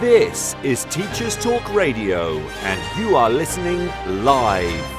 This is Teachers Talk Radio, and you are listening live.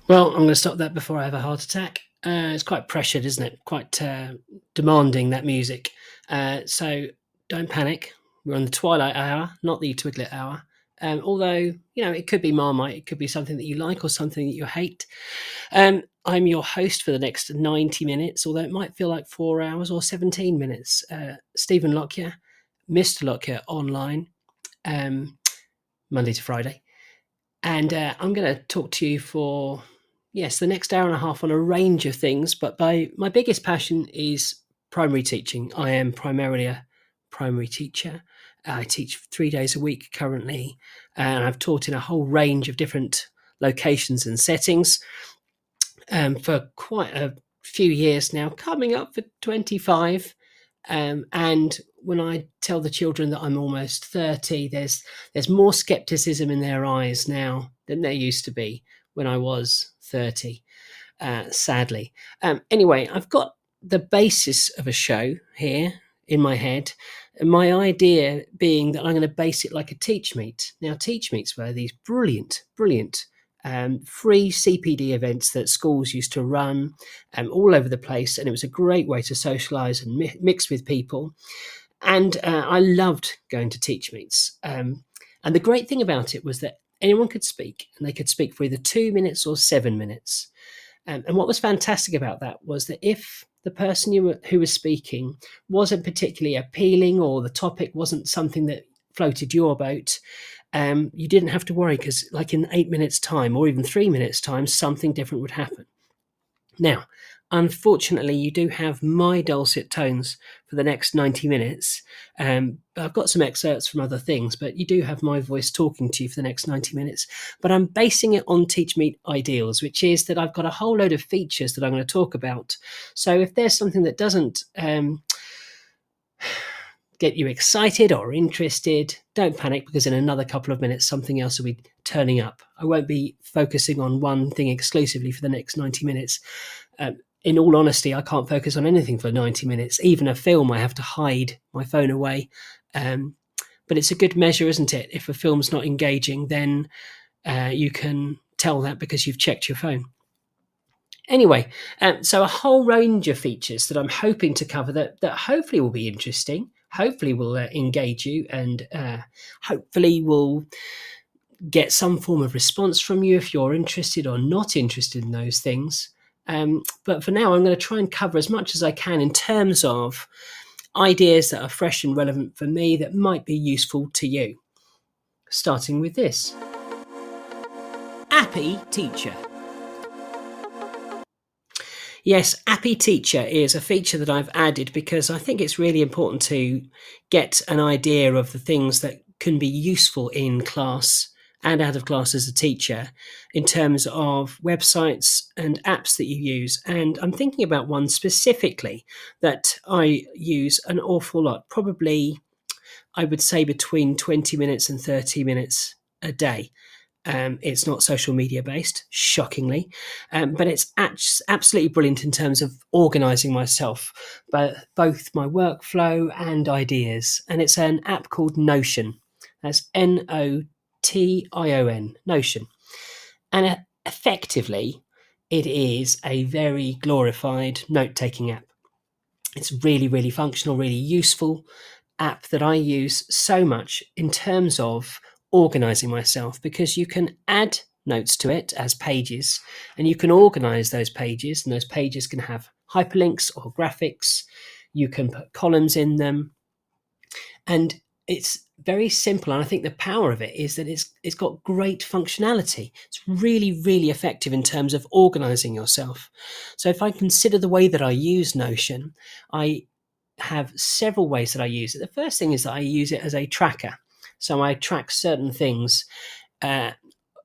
Well, I'm going to stop that before I have a heart attack. It's quite pressured, isn't it? Quite demanding, that music. So don't panic. We're on the Twilight hour, not the Twiglet hour. Although, it could be Marmite. It could be something that you like or something that you hate. I'm your host for the next 90 minutes, although it might feel like 4 hours or 17 minutes. Stephen Lockyer, Mr. Lockyer online, Monday to Friday. And I'm going to talk to you for, the next hour and a half on a range of things. But my biggest passion is primary teaching. I am primarily a primary teacher. I teach 3 days a week currently, and I've taught in a whole range of different locations and settings for quite a few years now, coming up for 25. And when I tell the children that I'm almost 30, there's more skepticism in their eyes now than there used to be when I was 30, sadly. Anyway, I've got the basis of a show here in my head, and my idea being that I'm going to base it like a Teach Meet. Now, Teach Meets were these brilliant free CPD events that schools used to run all over the place, and it was a great way to socialise and mix with people. And I loved going to Teach Meets. And the great thing about it was that anyone could speak, and they could speak for either 2 minutes or 7 minutes. And what was fantastic about that was that if the person who was speaking wasn't particularly appealing, or the topic wasn't something that floated your boat, you didn't have to worry, because like in 8 minutes time or even 3 minutes time, something different would happen. Now, unfortunately, you do have my dulcet tones for the next 90 minutes. I've got some excerpts from other things, but you do have my voice talking to you for the next 90 minutes. But I'm basing it on Teach Meet ideals, which is that I've got a whole load of features that I'm going to talk about. So if there's something that doesn't get you excited or interested, don't panic, because in another couple of minutes something else will be turning up. I won't be focusing on one thing exclusively for the next 90 minutes. In all honesty, I can't focus on anything for 90 minutes. Even a film, I have to hide my phone away. But it's a good measure, isn't it? If a film's not engaging, then you can tell that because you've checked your phone. Anyway, so a whole range of features that I'm hoping to cover that hopefully will be interesting, hopefully will engage you, and hopefully will get some form of response from you if you're interested or not interested in those things. But for now, I'm going to try and cover as much as I can in terms of ideas that are fresh and relevant for me that might be useful to you. Starting with this. Appy Teacher. Yes, Appy Teacher is a feature that I've added because I think it's really important to get an idea of the things that can be useful in class and out of class as a teacher in terms of websites and apps that you use. And I'm thinking about one specifically that I use an awful lot, probably I would say between 20 minutes and 30 minutes a day. It's not social media based, shockingly, but it's absolutely brilliant in terms of organising myself, both my workflow and ideas. And it's an app called Notion. That's Notion, Notion. And effectively, it is a very glorified note-taking app. It's really, really functional, really useful app that I use so much in terms of organising myself, because you can add notes to it as pages and you can organise those pages, and those pages can have hyperlinks or graphics. You can put columns in them, and it's very simple. And I think the power of it is that it's got great functionality. It's really, really effective in terms of organising yourself. So if I consider the way that I use Notion, I have several ways that I use it. The first thing is that I use it as a tracker. So I track certain things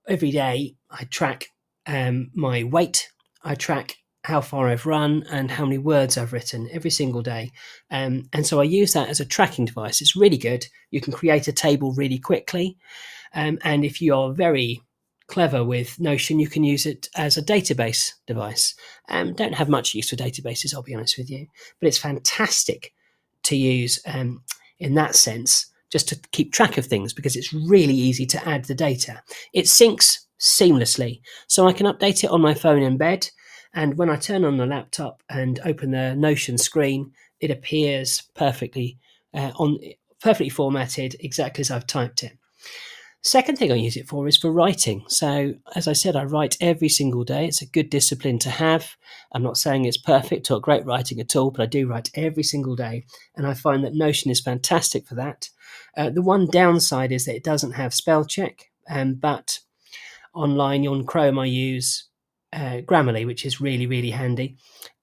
every day I track my weight, I track how far I've run and how many words I've written every single day. And so I use that as a tracking device. It's really good. You can create a table really quickly. And if you are very clever with Notion, you can use it as a database device. Don't have much use for databases, I'll be honest with you, but it's fantastic to use in that sense, just to keep track of things, because it's really easy to add the data. It syncs seamlessly, so I can update it on my phone in bed, and when I turn on the laptop and open the Notion screen, it appears perfectly perfectly formatted, exactly as I've typed it. Second thing I use it for is for writing. So, as I said, I write every single day. It's a good discipline to have. I'm not saying it's perfect or great writing at all, but I do write every single day. And I find that Notion is fantastic for that. The one downside is that it doesn't have spell check, but online on Chrome I use Grammarly, which is really, really handy.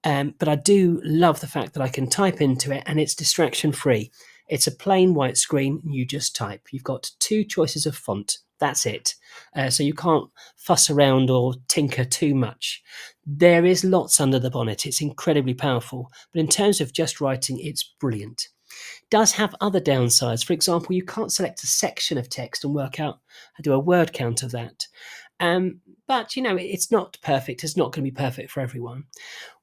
But I do love the fact that I can type into it and it's distraction free. It's a plain white screen and you just type. You've got 2 choices of font. That's it. So you can't fuss around or tinker too much. There is lots under the bonnet. It's incredibly powerful. But in terms of just writing, it's brilliant. It does have other downsides. For example, you can't select a section of text and work out how to do a word count of that. But, it's not perfect. It's not going to be perfect for everyone.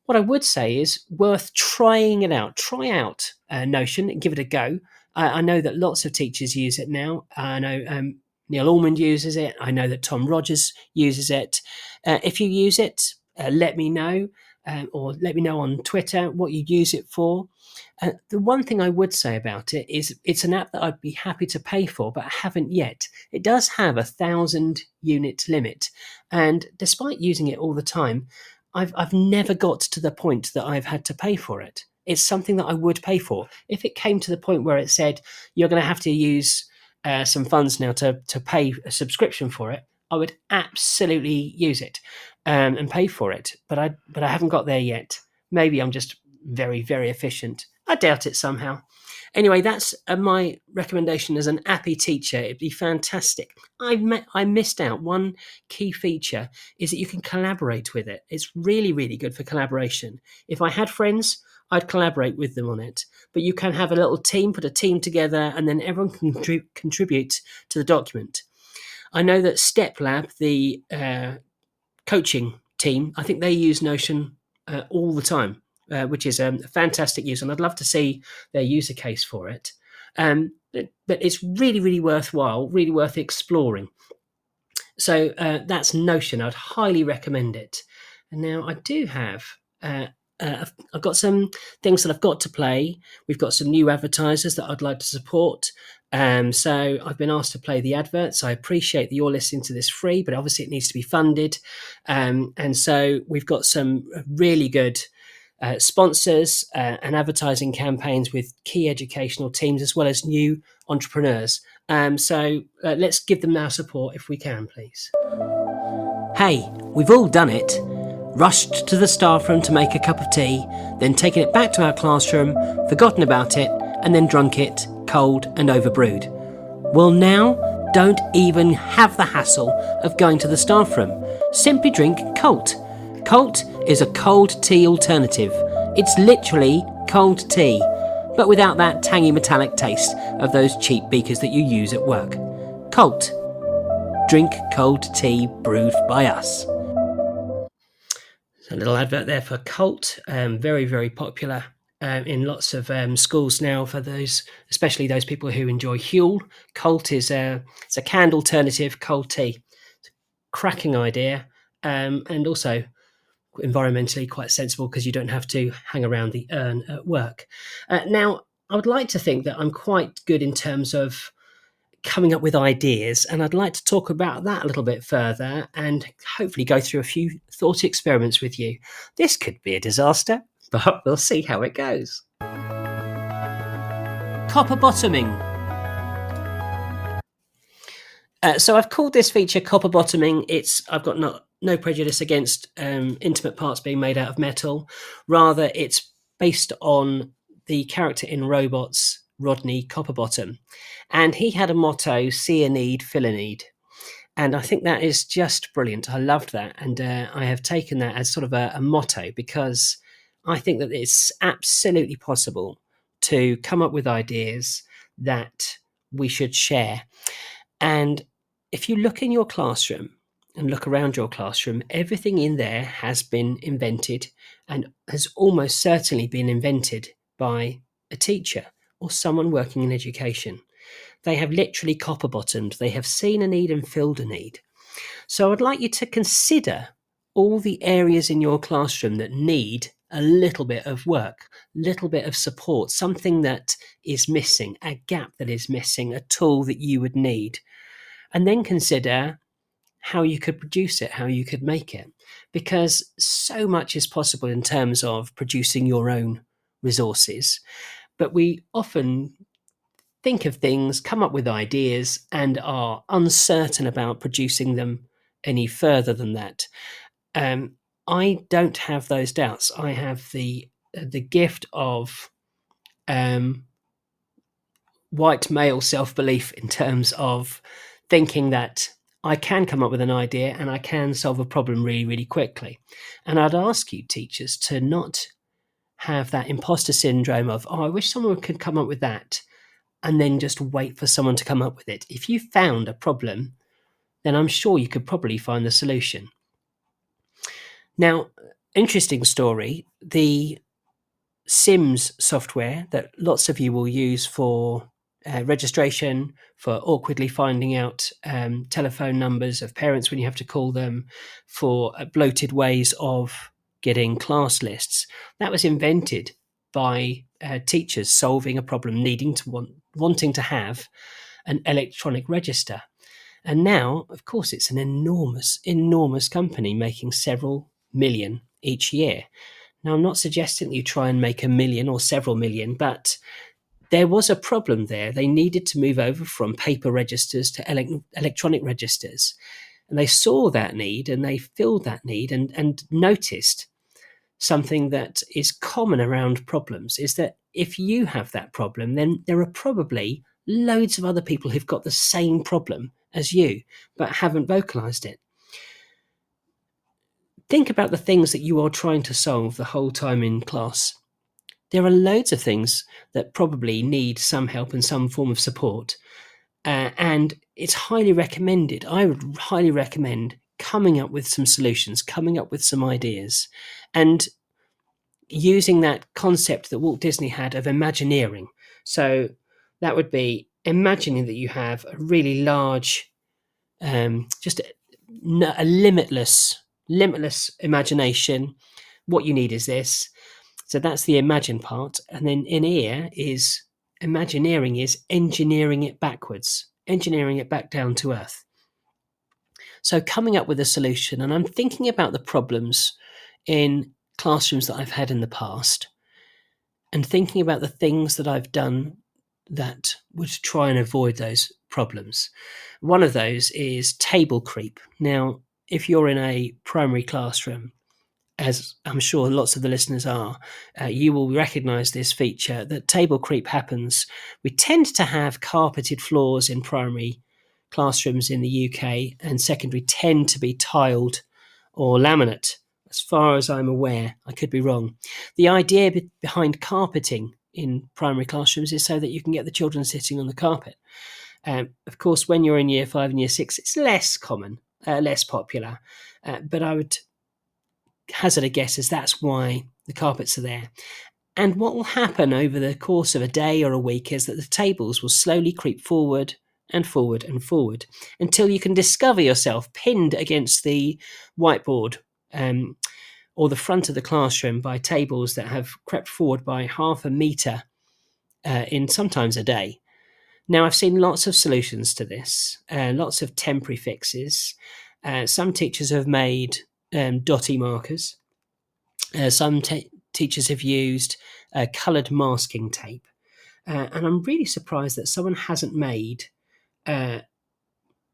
What I would say is worth trying it out. Try out Notion and give it a go. I know that lots of teachers use it now. I know Neil Ormond uses it. I know that Tom Rogers uses it. If you use it, let me know, or let me know on Twitter what you use it for. The one thing I would say about it is it's an app that I'd be happy to pay for, but I haven't yet. It does have 1,000 unit limit. And despite using it all the time, I've never got to the point that I've had to pay for it. It's something that I would pay for. If it came to the point where it said, you're going to have to use some funds now to pay a subscription for it, I would absolutely use it and pay for it. But I haven't got there yet. Maybe I'm just very, very efficient. I doubt it somehow. Anyway, that's my recommendation as an appy teacher. It'd be fantastic. I missed out. One key feature is that you can collaborate with it. It's really, really good for collaboration. If I had friends, I'd collaborate with them on it. But you can have a little team, put a team together, and then everyone can contribute to the document. I know that Step Lab, the coaching team, I think they use Notion all the time. Which is a fantastic use, and I'd love to see their user case for it. But it's really, really worthwhile, really worth exploring. So that's Notion. I'd highly recommend it. And now I do have, I've got some things that I've got to play. We've got some new advertisers that I'd like to support. So I've been asked to play the adverts. I appreciate that you're listening to this free, but obviously it needs to be funded. And so we've got some really good sponsors and advertising campaigns with key educational teams as well as new entrepreneurs. So let's give them our support if we can, please. Hey, we've all done it. Rushed to the staff room to make a cup of tea, then taken it back to our classroom, forgotten about it, and then drunk it cold and overbrewed. Well, now don't even have the hassle of going to the staff room. Simply drink Colt. Colt is a cold tea alternative. It's literally cold tea, but without that tangy metallic taste of those cheap beakers that you use at work. Colt. Drink cold tea brewed by us. A little advert there for Colt. Very, very popular in lots of schools now for those, especially those people who enjoy Huel. Colt is it's a canned alternative cold tea. It's a cracking idea, and also environmentally quite sensible because you don't have to hang around the urn at work. Now, I would like to think that I'm quite good in terms of coming up with ideas, and I'd like to talk about that a little bit further and hopefully go through a few thought experiments with you. This could be a disaster, but we'll see how it goes. Copper bottoming. So I've called this feature copper bottoming. I've got no prejudice against intimate parts being made out of metal. Rather, it's based on the character in Robots, Rodney Copperbottom. And he had a motto, see a need, fill a need. And I think that is just brilliant. I loved that. And I have taken that as sort of a motto, because I think that it's absolutely possible to come up with ideas that we should share. And if you look in your classroom and look around your classroom, everything in there has been invented, and has almost certainly been invented by a teacher or someone working in education. They have literally copper bottomed. They have seen a need and filled a need. So I'd like you to consider all the areas in your classroom that need a little bit of work, little bit of support, something that is missing, a gap that is missing, a tool that you would need. And then consider how you could produce it, how you could make it. Because so much is possible in terms of producing your own resources. But we often think of things, come up with ideas, and are uncertain about producing them any further than that. I don't have those doubts. I have the gift of white male self-belief in terms of thinking that I can come up with an idea and I can solve a problem really, really quickly. And I'd ask you, teachers, to not have that imposter syndrome of, oh, I wish someone could come up with that, and then just wait for someone to come up with it. If you found a problem, then I'm sure you could probably find the solution. Now, interesting story, the Sims software that lots of you will use for registration, for awkwardly finding out telephone numbers of parents when you have to call them, for bloated ways of getting class lists. That was invented by teachers solving a problem, wanting to have an electronic register. And now, of course, it's an enormous, enormous company making several million each year. Now, I'm not suggesting that you try and make 1 million or several million, but there was a problem there. They needed to move over from paper registers to electronic registers. And they saw that need and they filled that need, and noticed something that is common around problems is that if you have that problem, then there are probably loads of other people who've got the same problem as you, but haven't vocalized it. Think about the things that you are trying to solve the whole time in class. There are loads of things that probably need some help and some form of support. And it's highly recommended. I would highly recommend coming up with some solutions, coming up with some ideas, and using that concept that Walt Disney had of Imagineering. So that would be imagining that you have a really large, just a limitless imagination. What you need is this. So that's the imagine part. And then in here is Imagineering is engineering it backwards, engineering it back down to earth. So coming up with a solution, and I'm thinking about the problems in classrooms that I've had in the past, and thinking about the things that I've done that would try and avoid those problems. One of those is table creep. Now, if you're in a primary classroom, as I'm sure lots of the listeners are, you will recognise this feature that table creep happens. We tend to have carpeted floors in primary classrooms in the UK, and secondary tend to be tiled or laminate. As far as I'm aware, I could be wrong. The idea behind carpeting in primary classrooms is so that you can get the children sitting on the carpet. Of course, when you're in year 5 and year 6, it's less common, less popular, but I would hazard a guess as that's why the carpets are there. And what will happen over the course of a day or a week is that the tables will slowly creep forward and forward and forward until you can discover yourself pinned against the whiteboard or the front of the classroom by tables that have crept forward by 0.5 metre in sometimes a day. Now, I've seen lots of solutions to this, lots of temporary fixes. Some teachers have made dotty markers. Some teachers have used coloured masking tape. And I'm really surprised that someone hasn't made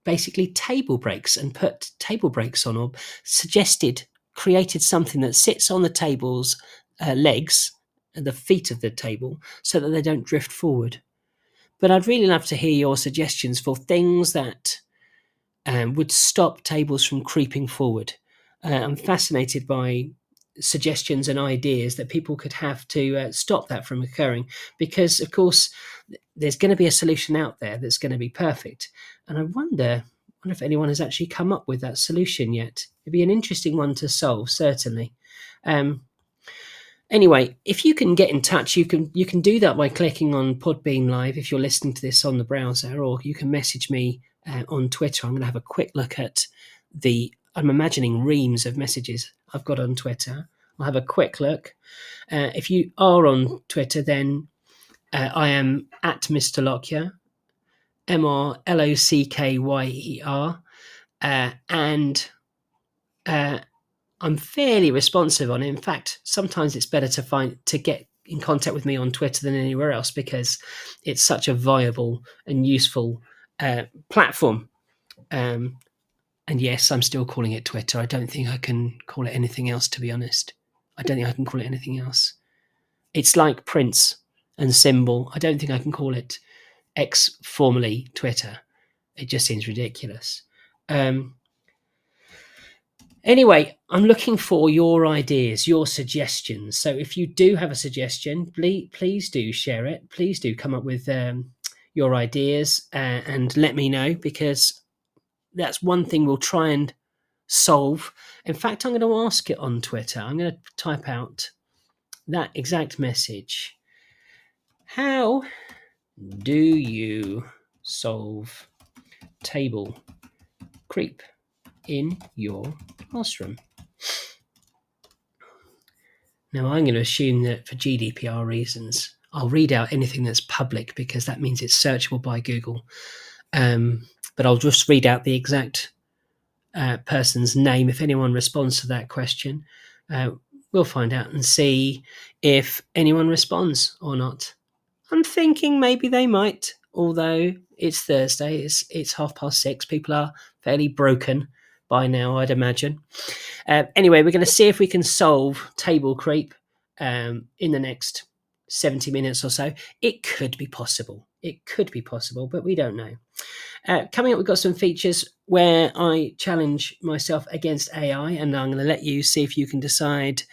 basically table breaks and put table breaks on, or created something that sits on the table's legs and the feet of the table so that they don't drift forward. But I'd really love to hear your suggestions for things that would stop tables from creeping forward. I'm fascinated by suggestions and ideas that people could have to stop that from occurring, because of course there's going to be a solution out there that's going to be perfect, and I wonder if anyone has actually come up with that solution yet. It'd be an interesting one to solve, certainly. Anyway, if you can get in touch, you can do that by clicking on Podbean Live if you're listening to this on the browser, or you can message me on Twitter. I'm going to have a quick look at I'm imagining reams of messages I've got on Twitter. I'll have a quick look. If you are on Twitter, then I am at Mr. Lockyer, MRLOCKYER, and I'm fairly responsive on it. In fact, sometimes it's better to get in contact with me on Twitter than anywhere else, because it's such a viable and useful platform. And yes, I'm still calling it Twitter. I don't think I can call it anything else, to be honest. I don't think I can call it anything else. It's like Prince and Symbol. I don't think I can call it X, formerly Twitter. It just seems ridiculous. Anyway, I'm looking for your ideas, your suggestions. So if you do have a suggestion, please do share it. Please do come up with your ideas and let me know, because that's one thing we'll try and solve. In fact, I'm going to ask it on Twitter. I'm going to type out that exact message. How do you solve table creep in your classroom? Now, I'm going to assume that for GDPR reasons, I'll read out anything that's public, because that means it's searchable by Google. But I'll just read out the exact person's name. If anyone responds to that question, we'll find out and see if anyone responds or not. I'm thinking maybe they might, although it's Thursday, it's 6:30. People are fairly broken by now, I'd imagine. Anyway, we're going to see if we can solve table creep in the next 70 minutes or so. It could be possible, but we don't know. Coming up, we've got some features where I challenge myself against AI, and I'm going to let you see if you can decide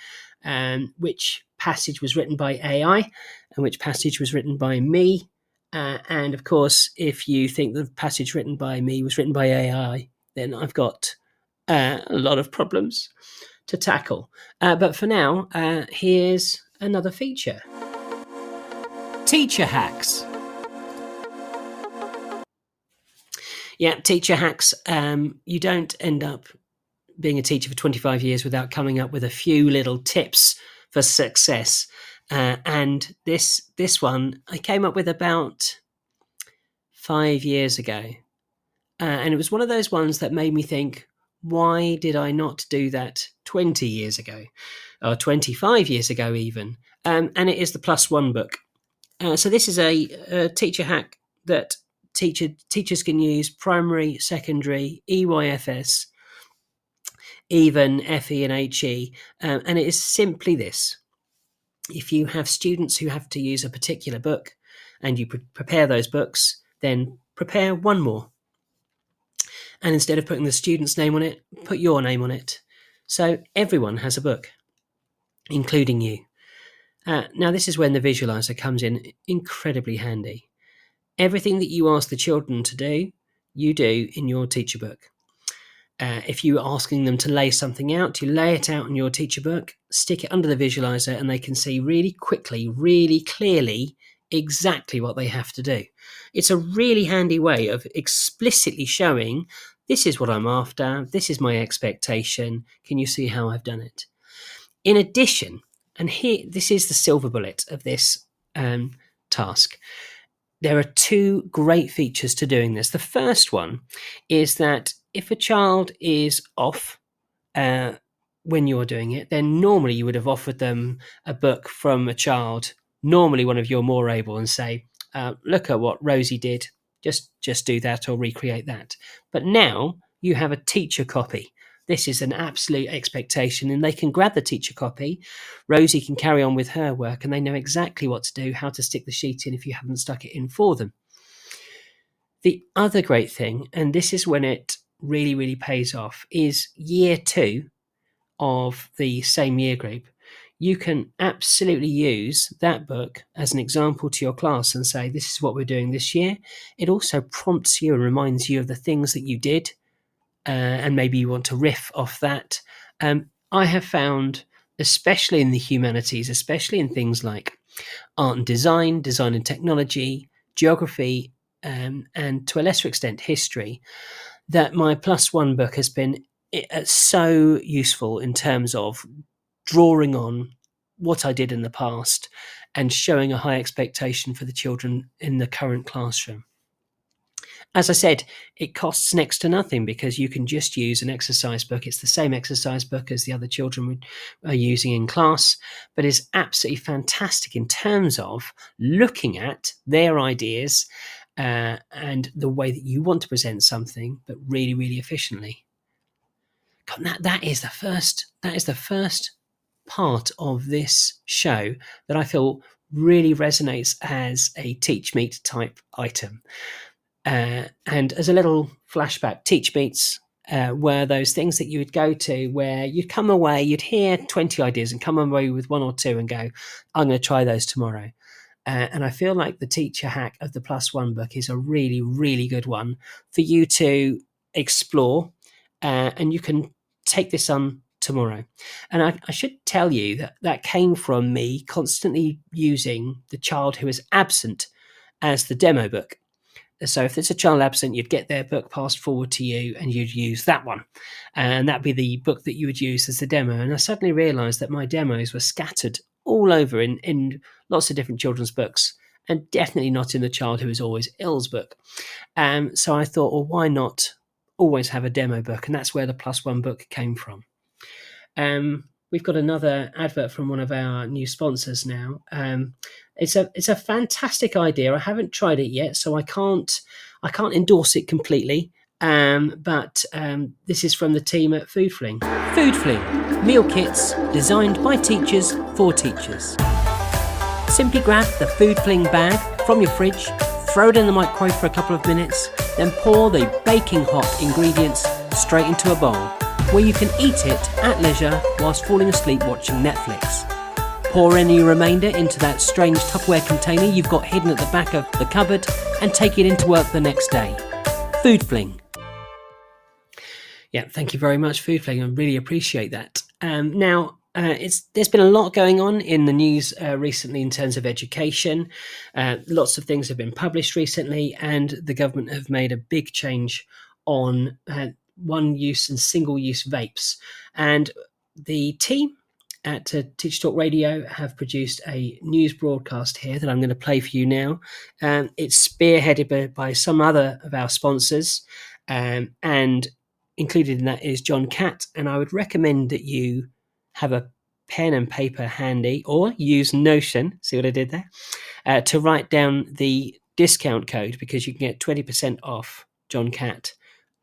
which passage was written by AI and which passage was written by me. And of course, if you think the passage written by me was written by AI, then I've got a lot of problems to tackle. But for now, here's another feature. Teacher hacks. Yeah, teacher hacks. You don't end up being a teacher for 25 years without coming up with a few little tips for success. And this one I came up with about 5 years ago. And it was one of those ones that made me think, why did I not do that 20 years ago, or 25 years ago even? And it is the +1 book. So this is a teacher hack that teachers can use: primary, secondary, EYFS, even FE and HE. And it is simply this. If you have students who have to use a particular book and you prepare those books, then prepare one more. And instead of putting the student's name on it, put your name on it. So everyone has a book, including you. Now, this is when the visualizer comes in incredibly handy. Everything that you ask the children to do, you do in your teacher book. If you're asking them to lay something out, you lay it out in your teacher book, stick it under the visualizer, and they can see really quickly, really clearly, exactly what they have to do. It's a really handy way of explicitly showing, this is what I'm after, this is my expectation, can you see how I've done it? In addition, and here, this is the silver bullet of this task, there are two great features to doing this. The first one is that if a child is off when you're doing it, then normally you would have offered them a book from a child, normally one of your more able, and say, look at what Rosie did, just do that or recreate that. But now you have a teacher copy. This is an absolute expectation, and they can grab the teacher copy. Rosie can carry on with her work, and they know exactly what to do, how to stick the sheet in if you haven't stuck it in for them. The other great thing, and this is when it really, really pays off is year 2 of the same year group. You can absolutely use that book as an example to your class and say, this is what we're doing this year. It also prompts you and reminds you of the things that you did, and maybe you want to riff off that. I have found, especially in the humanities, especially in things like art and design and technology, geography, and to a lesser extent history, that my +1 book has been so useful in terms of drawing on what I did in the past and showing a high expectation for the children in the current classroom. As I said, it costs next to nothing because you can just use an exercise book. It's the same exercise book as the other children are using in class, but is absolutely fantastic in terms of looking at their ideas and the way that you want to present something, but really, really efficiently. God, that is the first part of this show that I feel really resonates as a Teach Meet type item. And as a little flashback, Teach Meets were those things that you would go to where you'd come away, you'd hear 20 ideas and come away with 1 or 2 and go, I'm going to try those tomorrow. And I feel like the teacher hack of the +1 book is a really, really good one for you to explore, and you can take this on tomorrow. And I should tell you that came from me constantly using The Child Who is Absent as the demo book. So if there's a child absent, you'd get their book passed forward to you and you'd use that one. And that'd be the book that you would use as the demo. And I suddenly realized that my demos were scattered all over in lots of different children's books, and definitely not in The Child Who is Always Ill's book. So I thought, well, why not always have a demo book? And that's where the +1 book came from. We've got another advert from one of our new sponsors now. It's a fantastic idea. I haven't tried it yet, so I can't endorse it completely. But this is from the team at Food Fling. Food Fling, meal kits designed by teachers for teachers. Simply grab the Food Fling bag from your fridge, throw it in the microwave for a couple of minutes, then pour the baking hot ingredients straight into a bowl, where you can eat it at leisure whilst falling asleep watching Netflix. Pour any remainder into that strange Tupperware container you've got hidden at the back of the cupboard and take it into work the next day. Food Fling. Yeah, thank you very much, Food Fling. I really appreciate that. There's been a lot going on in the news recently in terms of education. Lots of things have been published recently, and the government have made a big change on one-use and single-use vapes. And the team at Teach Talk Radio have produced a news broadcast here that I'm going to play for you now. It's spearheaded by some other of our sponsors, and included in that is John Catt. And I would recommend that you have a pen and paper handy, or use Notion, see what I did there, to write down the discount code, because you can get 20% off John Catt.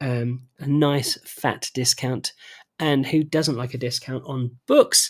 A nice fat discount, and who doesn't like a discount on books?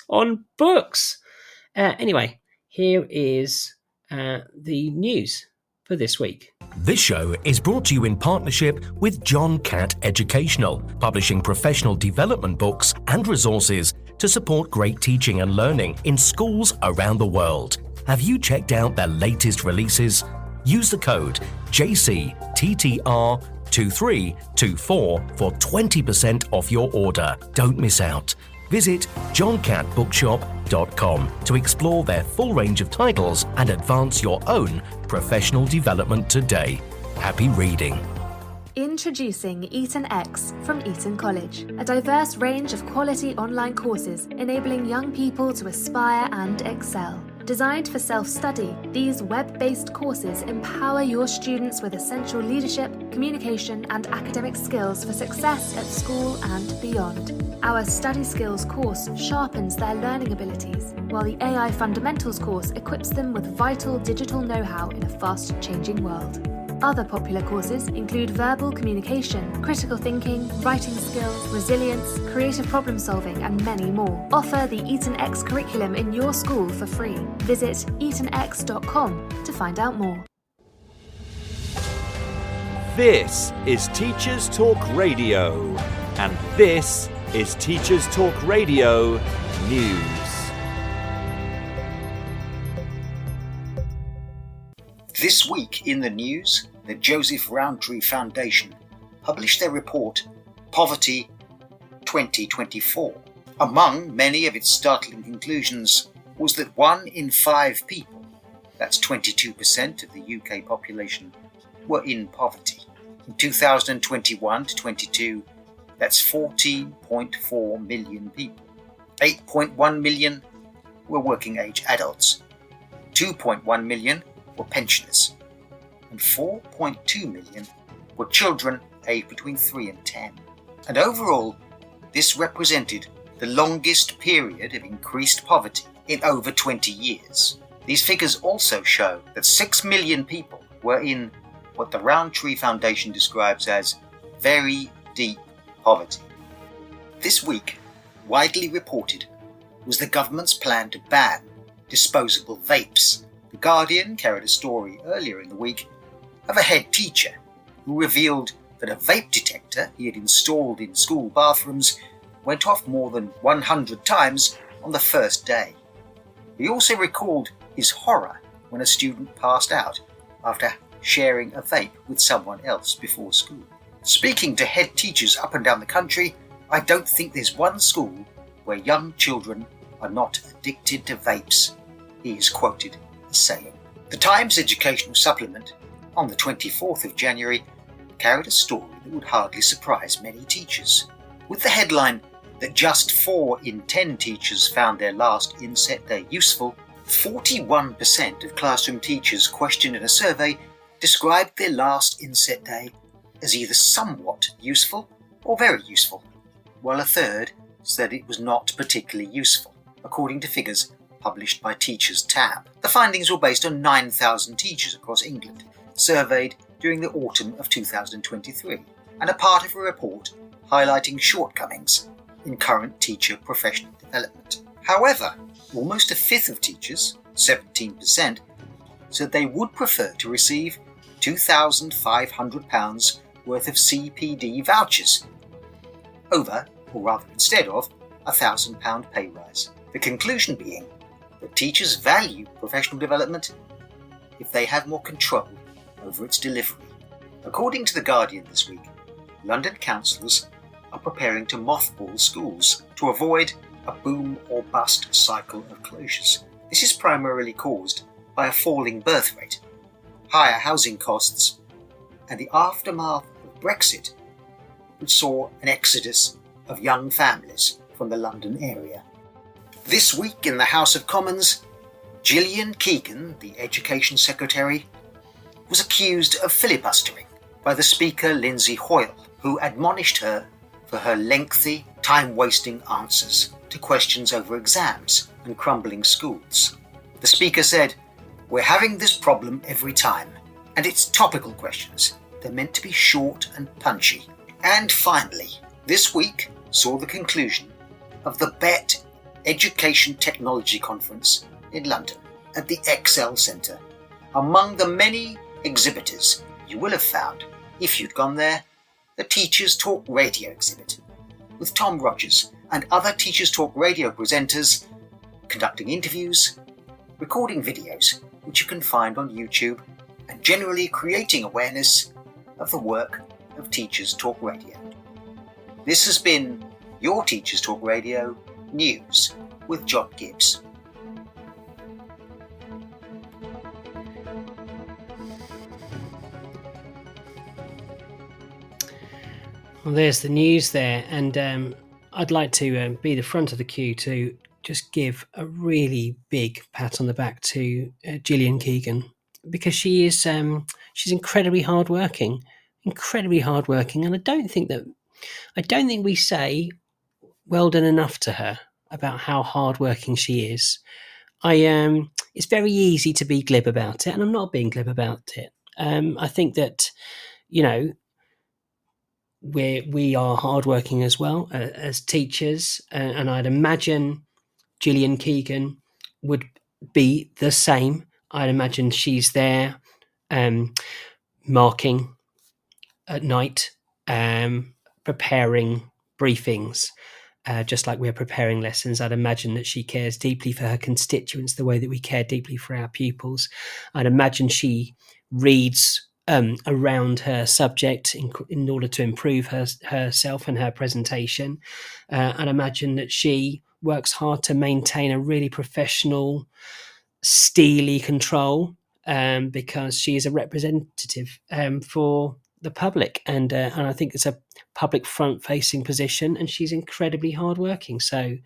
Anyway, here is the news for this week. This show is brought to you in partnership with John Catt Educational, publishing professional development books and resources to support great teaching and learning in schools around the world. Have you checked out their latest releases? Use the code JCTTR2324 for 20% off your order. Don't miss out. Visit johncattbookshop.com to explore their full range of titles and advance your own professional development today. Happy reading. Introducing Eton X from Eton College, a diverse range of quality online courses enabling young people to aspire and excel. Designed for self-study, these web-based courses empower your students with essential leadership, communication, and academic skills for success at school and beyond. Our Study Skills course sharpens their learning abilities, while the AI Fundamentals course equips them with vital digital know-how in a fast-changing world. Other popular courses include verbal communication, critical thinking, writing skills, resilience, creative problem solving, and many more. Offer the Eton X curriculum in your school for free. Visit etonx.com to find out more. This is Teachers Talk Radio, and this is Teachers Talk Radio News. This week in the news, the Joseph Rowntree Foundation published their report, Poverty 2024. Among many of its startling conclusions was that 1 in 5 people, that's 22% of the UK population, were in poverty. In 2021 to 22, that's 14.4 million people. 8.1 million were working age adults. 2.1 million were pensioners. And 4.2 million were children aged between 3 and 10. And overall, this represented the longest period of increased poverty in over 20 years. These figures also show that 6 million people were in what the Rowntree Foundation describes as very deep poverty. This week, widely reported, was the government's plan to ban disposable vapes. The Guardian carried a story earlier in the week of a head teacher who revealed that a vape detector he had installed in school bathrooms went off more than 100 times on the first day. He also recalled his horror when a student passed out after sharing a vape with someone else before school. Speaking to head teachers up and down the country, I don't think there's one school where young children are not addicted to vapes, he is quoted as saying. The Times Educational Supplement on the 24th of January carried a story that would hardly surprise many teachers. With the headline that just 4 in 10 teachers found their last inset day useful, 41% of classroom teachers questioned in a survey described their last inset day as either somewhat useful or very useful, while a third said it was not particularly useful, according to figures published by Teachers Tab. The findings were based on 9,000 teachers across England, surveyed during the autumn of 2023, and are part of a report highlighting shortcomings in current teacher professional development. However, almost a fifth of teachers, 17%, said they would prefer to receive £2,500 worth of CPD vouchers over, or rather instead of, a £1,000 pay rise. The conclusion being that teachers value professional development if they have more control over its delivery. According to The Guardian this week, London councils are preparing to mothball schools to avoid a boom or bust cycle of closures. This is primarily caused by a falling birth rate, higher housing costs, and the aftermath of Brexit, which saw an exodus of young families from the London area. This week in the House of Commons, Gillian Keegan, the Education Secretary, was accused of filibustering by the Speaker Lindsay Hoyle, who admonished her for her lengthy, time-wasting answers to questions over exams and crumbling schools. The Speaker said, "We're having this problem every time, and it's topical questions. They're meant to be short and punchy." And finally, this week saw the conclusion of the BET Education Technology Conference in London at the Excel Centre. Among the many exhibitors you will have found, if you'd gone there, the Teachers Talk Radio exhibit, with Tom Rogers and other Teachers Talk Radio presenters conducting interviews, recording videos, which you can find on YouTube, and generally creating awareness of the work of Teachers Talk Radio. This has been your Teachers Talk Radio News with John Gibbs. Well, there's the news there, and I'd like to be the front of the queue to just give a really big pat on the back to Gillian Keegan, because she's incredibly hardworking, and I don't think we say well done enough to her about how hardworking she is. It's very easy to be glib about it, and I'm not being glib about it. I think that, we are hardworking as well as teachers, and I'd imagine Gillian Keegan would be the same. I'd imagine she's there marking at night, preparing briefings, just like we're preparing lessons. I'd imagine that she cares deeply for her constituents the way that we care deeply for our pupils. I'd imagine she reads around her subject in order to improve herself and her presentation. I'd imagine that she works hard to maintain a really professional, steely control, because she is a representative for the public, and I think it's a public front-facing position, and she's incredibly hardworking. So,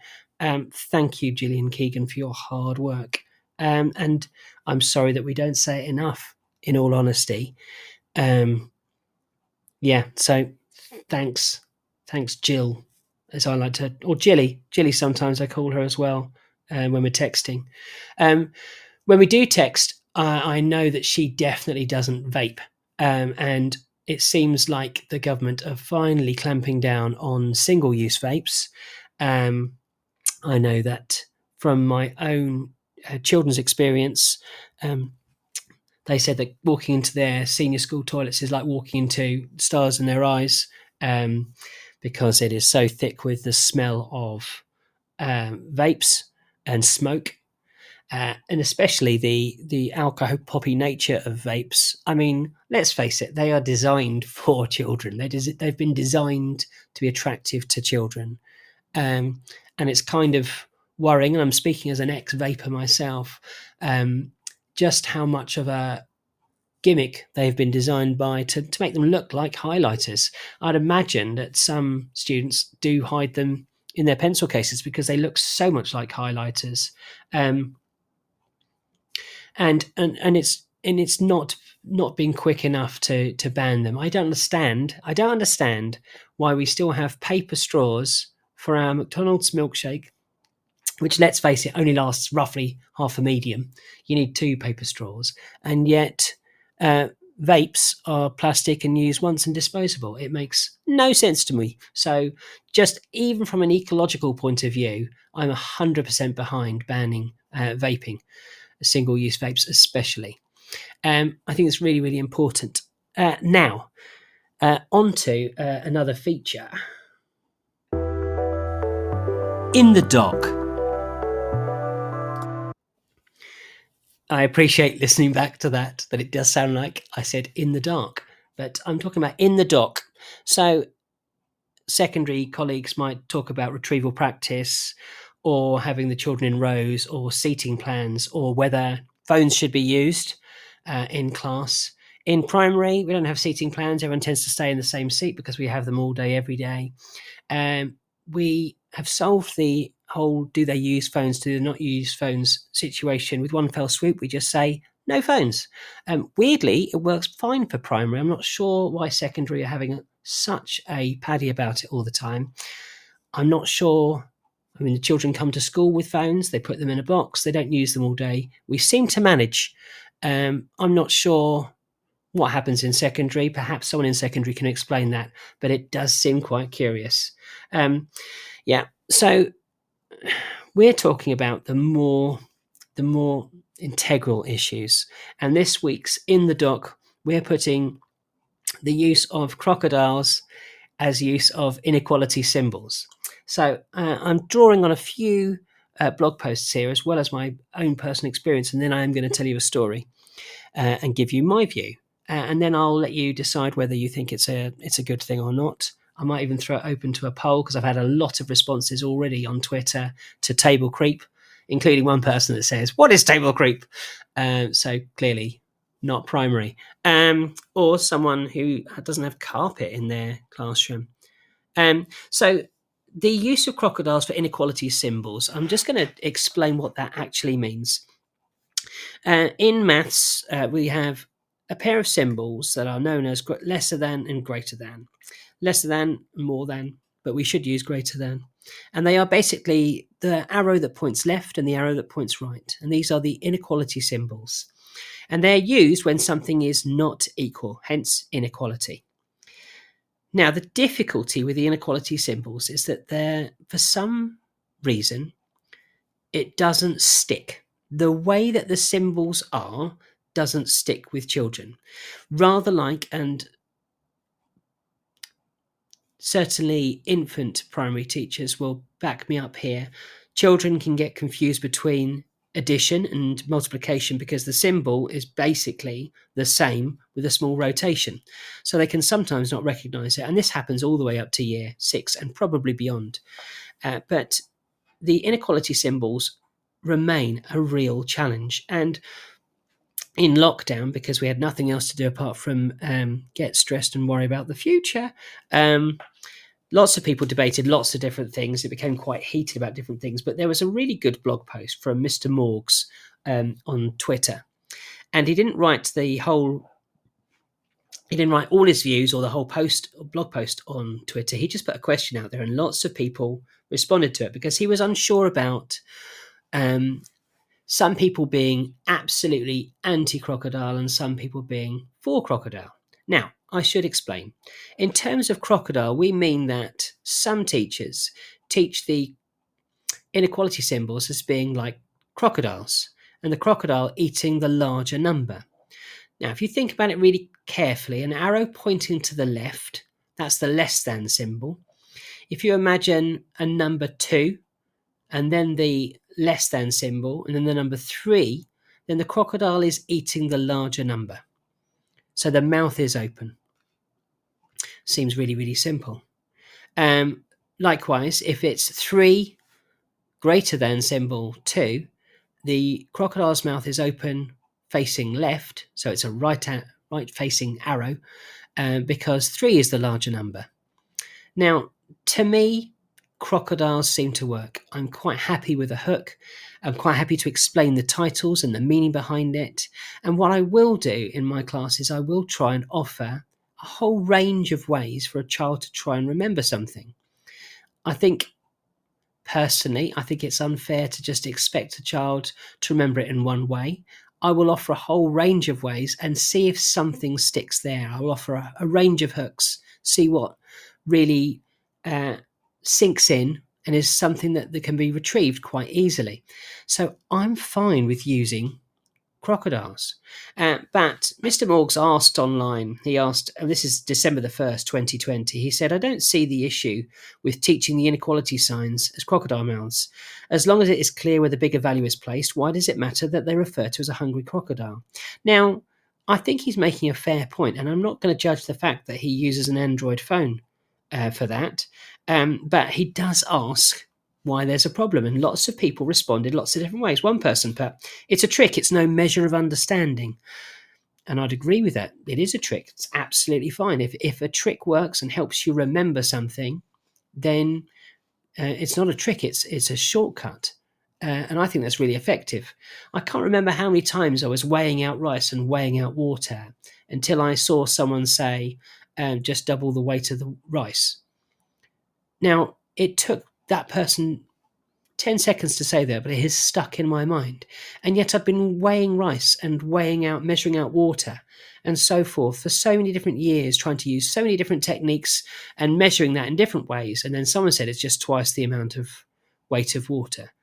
thank you, Gillian Keegan, for your hard work. And I'm sorry that we don't say it enough. In all honesty, So thanks, Jill, as I like to, or Jilly. Sometimes I call her as well when we're texting. When we do text, I know that she definitely doesn't vape, and it seems like the government are finally clamping down on single-use vapes. I know that from my own children's experience. They said that walking into their senior school toilets is like walking into stars in their eyes, because it is so thick with the smell of vapes and smoke. And especially the alcohol poppy nature of vapes. I mean, let's face it, they are designed for children. They've been designed to be attractive to children. And it's kind of worrying, and I'm speaking as an ex-vaper myself, just how much of a gimmick they've been designed by to make them look like highlighters. I'd imagine that some students do hide them in their pencil cases because they look so much like highlighters. And it's not being quick enough to ban them. I don't understand why we still have paper straws for our McDonald's milkshake, which, let's face it, only lasts roughly half a medium. You need 2 paper straws, and yet vapes are plastic and used once and disposable. It makes no sense to me. So, just even from an ecological point of view, I'm 100% behind banning vaping. Single-use vapes especially. I think it's really, really important. Now, on to another feature. In the Dock. I appreciate listening back to that it does sound like I said in the dark, but I'm talking about in the dock. So secondary colleagues might talk about retrieval practice, or having the children in rows, or seating plans, or whether phones should be used in class. In primary, we don't have seating plans. Everyone tends to stay in the same seat because we have them all day, every day. We have solved the whole do they use phones, do they not use phones situation with one fell swoop. We just say no phones. Weirdly, it works fine for primary. I'm not sure why secondary are having such a paddy about it all the time. I'm not sure. I mean, the children come to school with phones. They put them in a box. They don't use them all day. We seem to manage. I'm not sure what happens in secondary. Perhaps someone in secondary can explain that, but it does seem quite curious. So we're talking about the more integral issues. And this week's In the Dock, we're putting the use of crocodiles as use of inequality symbols. So I'm drawing on a few blog posts here, as well as my own personal experience, and then I am going to tell you a story and give you my view. And then I'll let you decide whether you think it's a good thing or not. I might even throw it open to a poll, because I've had a lot of responses already on Twitter to table creep, including one person that says, "What is table creep?" So clearly not primary. Or someone who doesn't have carpet in their classroom. So the use of crocodiles for inequality symbols, I'm just going to explain what that actually means. In maths, we have a pair of symbols that are known as lesser than and greater than. Lesser than, more than, but we should use greater than. And they are basically the arrow that points left and the arrow that points right. And these are the inequality symbols. And they're used when something is not equal, hence inequality. Now, the difficulty with the inequality symbols is that for some reason, it doesn't stick. The way that the symbols are doesn't stick with children. Rather like, and certainly infant primary teachers will back me up here. Children can get confused between addition and multiplication because the symbol is basically the same with a small rotation. So they can sometimes not recognize it. And this happens all the way up to year 6 and probably beyond. But the inequality symbols remain a real challenge. And in lockdown, because we had nothing else to do apart from get stressed and worry about the future, lots of people debated lots of different things. It became quite heated about different things. But there was a really good blog post from Mr. Morgs on Twitter. And he didn't write all his views or the whole blog post on Twitter. He just put a question out there and lots of people responded to it because he was unsure about some people being absolutely anti-crocodile and some people being for crocodile. Now, I should explain. In terms of crocodile, we mean that some teachers teach the inequality symbols as being like crocodiles and the crocodile eating the larger number. Now, if you think about it really carefully, an arrow pointing to the left, that's the less than symbol. If you imagine a number 2 and then the less than symbol and then the number 3, then the crocodile is eating the larger number. So the mouth is open. Seems really, really simple. Likewise, if it's 3 greater than symbol 2, the crocodile's mouth is open facing left, so it's a right facing arrow, because 3 is the larger number. Now, to me, crocodiles seem to work. I'm quite happy with a hook. I'm quite happy to explain the titles and the meaning behind it. And what I will do in my classes, I will try and offer a whole range of ways for a child to try and remember something. Personally, I think it's unfair to just expect a child to remember it in one way. I will offer a whole range of ways and see if something sticks there. I will offer a range of hooks, see what really sinks in and is something that can be retrieved quite easily. So I'm fine with using crocodiles. But Mr. Morgs asked online, and this is December the 1st, 2020, he said, I don't see the issue with teaching the inequality signs as crocodile mouths. As long as it is clear where the bigger value is placed, why does it matter that they refer to as a hungry crocodile? Now, I think he's making a fair point, and I'm not going to judge the fact that he uses an Android phone for that. But he does ask why there's a problem, and lots of people responded lots of different ways. One person put, it's a trick, it's no measure of understanding. And I'd agree with that. It is a trick. It's absolutely fine. If a trick works and helps you remember something, then it's not a trick, it's a shortcut. And I think that's really effective. I can't remember how many times I was weighing out rice and weighing out water until I saw someone say, just double the weight of the rice. Now, it took that person 10 seconds to say that, but it has stuck in my mind. And yet I've been weighing rice and measuring out water and so forth for so many different years, trying to use so many different techniques and measuring that in different ways. And then someone said it's just twice the amount of weight of water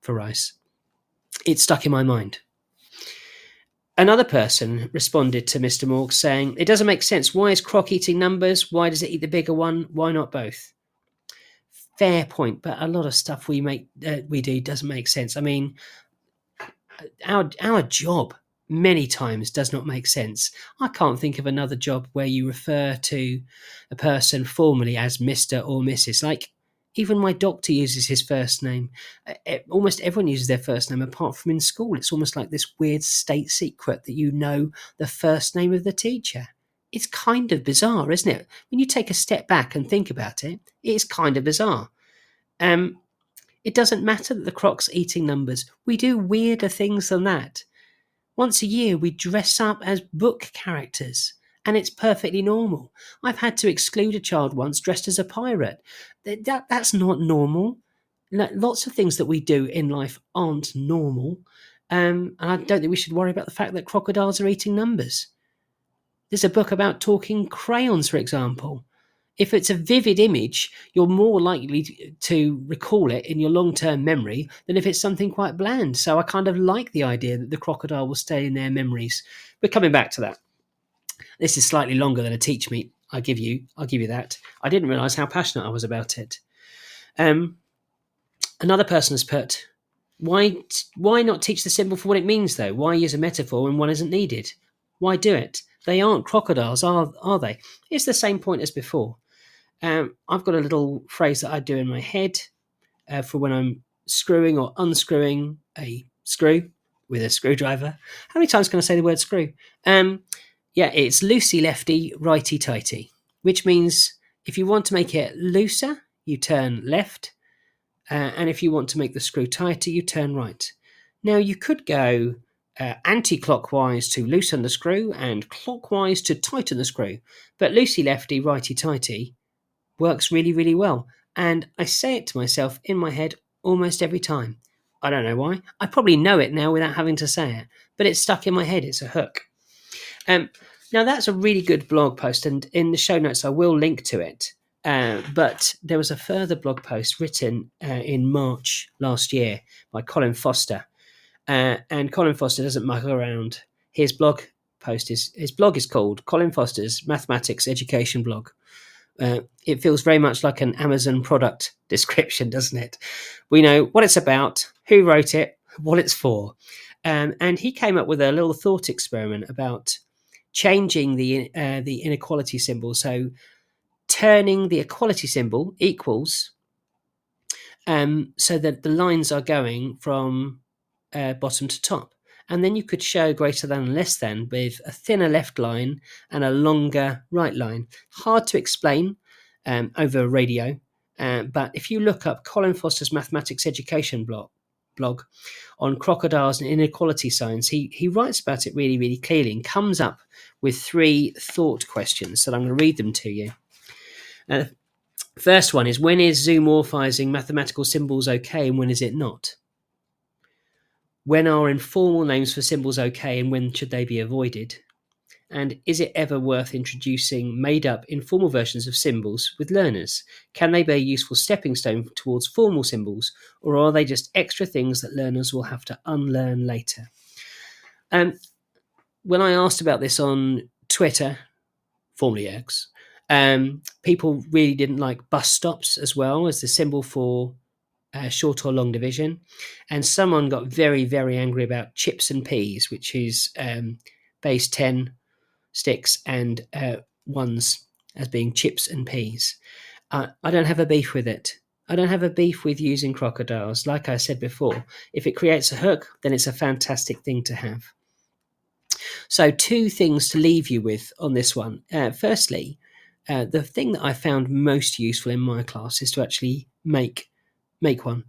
for rice. It stuck in my mind. Another person responded to Mr. Morgs saying, it doesn't make sense. Why is croc eating numbers? Why does it eat the bigger one? Why not both? Fair point, but a lot of stuff we do doesn't make sense. I mean, our job many times does not make sense. I can't think of another job where you refer to a person formally as Mr. or Mrs. Like, even my doctor uses his first name. Almost everyone uses their first name apart from in school. It's almost like this weird state secret that you know the first name of the teacher. It's kind of bizarre, isn't it? When you take a step back and think about it, it's kind of bizarre. It doesn't matter that the croc's eating numbers. We do weirder things than that. Once a year, we dress up as book characters, and it's perfectly normal. I've had to exclude a child once dressed as a pirate. That's not normal. Lots of things that we do in life aren't normal. And I don't think we should worry about the fact that crocodiles are eating numbers. There's a book about talking crayons, for example. If it's a vivid image, you're more likely to recall it in your long-term memory than if it's something quite bland. So I kind of like the idea that the crocodile will stay in their memories. We're coming back to that. This is slightly longer than a Teach Meet I'll give you that. I didn't realise how passionate I was about it. Another person has put, why not teach the symbol for what it means, though? Why use a metaphor when one isn't needed? Why do it? They aren't crocodiles, are they? It's the same point as before. I've got a little phrase that I do in my head for when I'm screwing or unscrewing a screw with a screwdriver. How many times can I say the word screw? It's loosey lefty, righty tighty, which means if you want to make it looser, you turn left, and if you want to make the screw tighter, you turn right. Now, you could go anti-clockwise to loosen the screw and clockwise to tighten the screw, but loosey lefty, righty tighty works really, really well. And I say it to myself in my head almost every time. I don't know why. I probably know it now without having to say it, but it's stuck in my head. It's a hook. Now, that's a really good blog post, and in the show notes, I will link to it. But there was a further blog post written in March last year by Colin Foster. And Colin Foster doesn't muck around. His blog is called Colin Foster's Mathematics Education Blog. It feels very much like an Amazon product description, doesn't it? We know what it's about, who wrote it, what it's for. And he came up with a little thought experiment about changing the inequality symbol. So turning the equality symbol equals so that the lines are going from bottom to top. And then you could show greater than and less than with a thinner left line and a longer right line. Hard to explain over radio, but if you look up Colin Foster's Mathematics Education blog on crocodiles and inequality signs, he writes about it really, really clearly and comes up with 3 thought questions that I'm going to read them to you. First one is, when is zoomorphizing mathematical symbols okay and when is it not? When are informal names for symbols okay and when should they be avoided? And is it ever worth introducing made-up informal versions of symbols with learners? Can they be a useful stepping stone towards formal symbols, or are they just extra things that learners will have to unlearn later? When I asked about this on Twitter, formerly X, people really didn't like bus stops as well as the symbol for short or long division. And someone got very, very angry about chips and peas, which is base 10 sticks and ones as being chips and peas. I don't have a beef with it. I don't have a beef with using crocodiles. Like I said before, if it creates a hook, then it's a fantastic thing to have. So 2 things to leave you with on this one. Firstly, the thing that I found most useful in my class is to actually make one.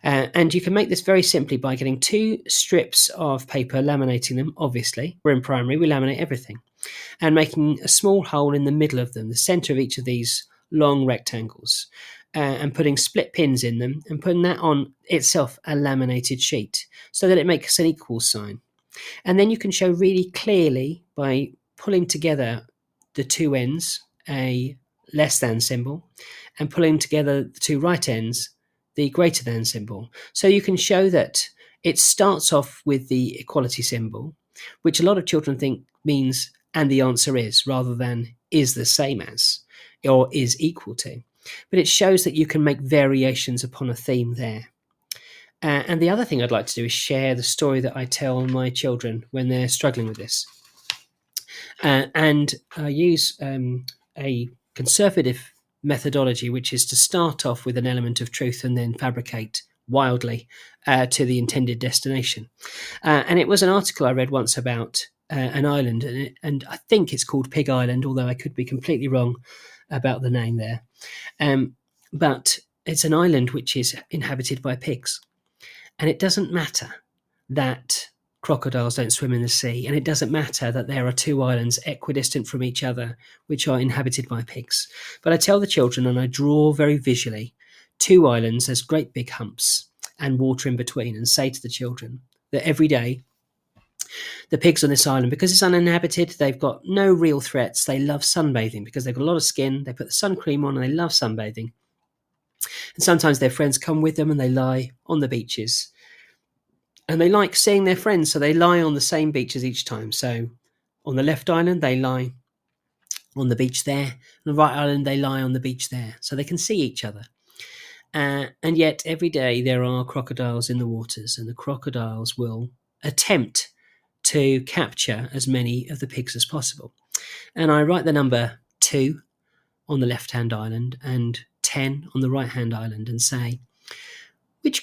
And you can make this very simply by getting 2 strips of paper, laminating them, obviously. We're in primary, we laminate everything. And making a small hole in the middle of them, the centre of each of these long rectangles, and putting split pins in them and putting that on itself a laminated sheet so that it makes an equal sign. And then you can show really clearly by pulling together the 2 ends, a less than symbol, and pulling together the 2 right ends, the greater than symbol. So you can show that it starts off with the equality symbol, which a lot of children think means and the answer is, rather than is the same as or is equal to. But it shows that you can make variations upon a theme there. And the other thing I'd like to do is share the story that I tell my children when they're struggling with this. And I use a conservative methodology, which is to start off with an element of truth and then fabricate wildly to the intended destination. And it was an article I read once about an island, and I think it's called Pig Island, although I could be completely wrong about the name there. But it's an island which is inhabited by pigs. And it doesn't matter that crocodiles don't swim in the sea, and it doesn't matter that there are 2 islands equidistant from each other which are inhabited by pigs. But I tell the children, and I draw very visually, 2 islands as great big humps and water in between, and say to the children that every day the pigs on this island, because it's uninhabited, they've got no real threats. They love sunbathing because they've got a lot of skin. They put the sun cream on and they love sunbathing. And sometimes their friends come with them and they lie on the beaches. And they like seeing their friends, so they lie on the same beaches each time. So on the left island, they lie on the beach there. On the right island, they lie on the beach there, so they can see each other. And yet every day there are crocodiles in the waters, and the crocodiles will attempt to capture as many of the pigs as possible. And I write the number 2 on the left-hand island and 10 on the right-hand island and say, which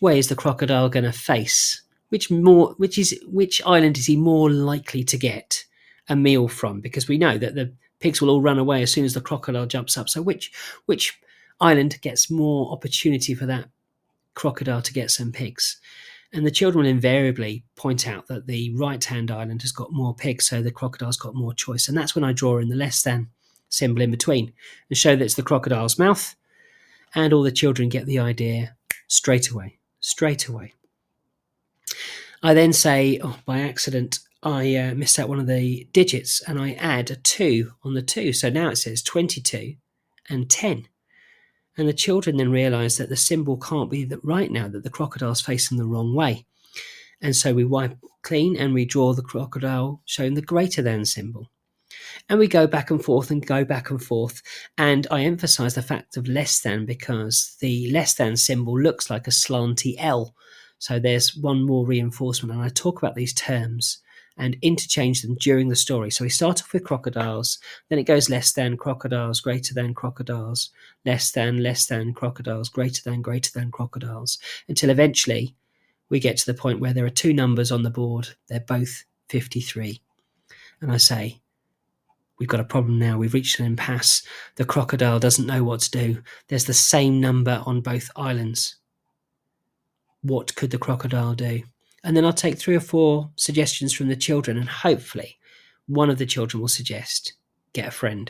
way is the crocodile going to face? Which island is he more likely to get a meal from? Because we know that the pigs will all run away as soon as the crocodile jumps up. So which island gets more opportunity for that crocodile to get some pigs? And the children will invariably point out that the right-hand island has got more pigs, so the crocodile's got more choice. And that's when I draw in the less than symbol in between and show that it's the crocodile's mouth, and all the children get the idea straight away. I then say, by accident, I missed out one of the digits, and I add a 2 on the 2. So now it says 22 and 10. And the children then realise that the symbol can't be right now, that the crocodile's facing the wrong way. And so we wipe clean and we draw the crocodile showing the greater than symbol. And we go back and forth. And I emphasise the fact of less than, because the less than symbol looks like a slanty L. So there's one more reinforcement. And I talk about these terms and interchange them during the story. So we start off with crocodiles, then it goes less than crocodiles, greater than crocodiles, less than crocodiles, greater than crocodiles, until eventually we get to the point where there are 2 numbers on the board. They're both 53. And I say, we've got a problem now. We've reached an impasse. The crocodile doesn't know what to do. There's the same number on both islands. What could the crocodile do? And then I'll take 3 or 4 suggestions from the children, and hopefully one of the children will suggest, get a friend.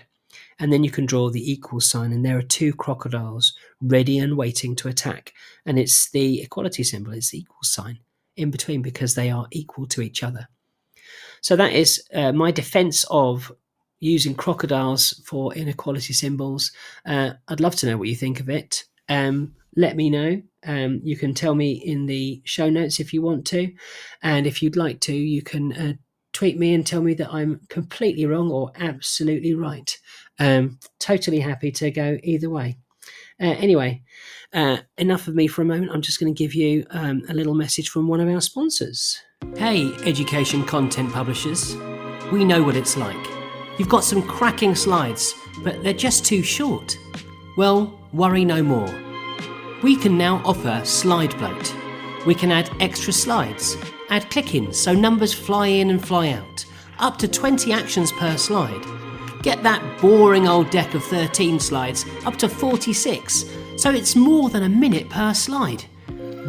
And then you can draw the equal sign, and there are 2 crocodiles ready and waiting to attack. And it's the equality symbol, it's the equal sign in between, because they are equal to each other. So that is my defense of using crocodiles for inequality symbols. I'd love to know what you think of it. Let me know. You can tell me in the show notes if you want to. And if you'd like to, you can tweet me and tell me that I'm completely wrong or absolutely right. Totally happy to go either way. Anyway, enough of me for a moment. I'm just going to give you a little message from one of our sponsors. Hey, education content publishers. We know what it's like. You've got some cracking slides, but they're just too short. Well, worry no more. We can now offer slide bloat. We can add extra slides, add click-ins so numbers fly in and fly out, up to 20 actions per slide. Get that boring old deck of 13 slides up to 46, so it's more than a minute per slide.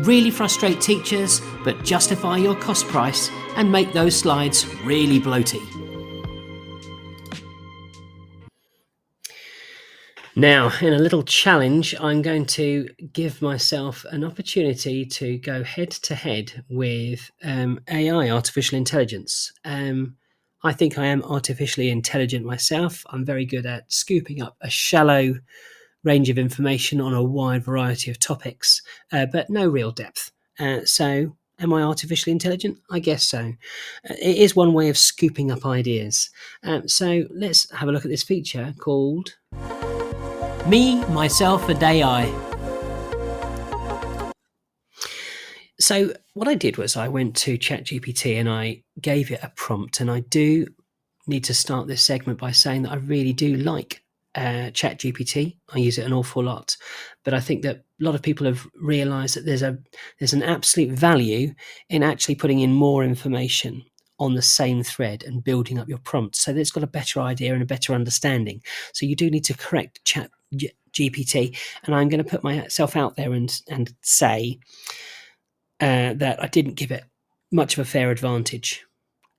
Really frustrate teachers, but justify your cost price and make those slides really bloaty. Now, in a little challenge, I'm going to give myself an opportunity to go head-to-head with AI, artificial intelligence. I think I am artificially intelligent myself. I'm very good at scooping up a shallow range of information on a wide variety of topics, but no real depth. So, am I artificially intelligent? I guess so. It is one way of scooping up ideas. So, let's have a look at this feature called Me, Myself and AI. So what I did was I went to ChatGPT and I gave it a prompt, and I do need to start this segment by saying that I really do like ChatGPT. I use it an awful lot, but I think that a lot of people have realised that there's an absolute value in actually putting in more information on the same thread and building up your prompt so that it's got a better idea and a better understanding. So you do need to correct ChatGPT, and I'm going to put myself out there and say that I didn't give it much of a fair advantage.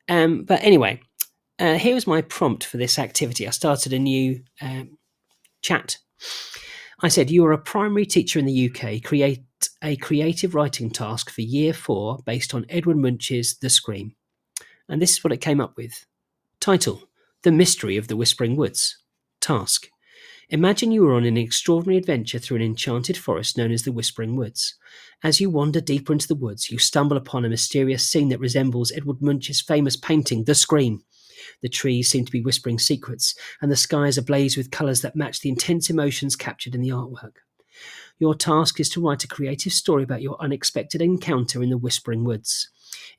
But anyway, here was my prompt for this activity. I started a new chat. I said, you are a primary teacher in the UK. Create a creative writing task for Year 4 based on Edward Munch's The Scream. And this is what it came up with. Title, The Mystery of the Whispering Woods. Task, imagine you are on an extraordinary adventure through an enchanted forest known as the Whispering Woods. As you wander deeper into the woods, you stumble upon a mysterious scene that resembles Edward Munch's famous painting, The Scream. The trees seem to be whispering secrets, and the sky is ablaze with colours that match the intense emotions captured in the artwork. Your task is to write a creative story about your unexpected encounter in the Whispering Woods.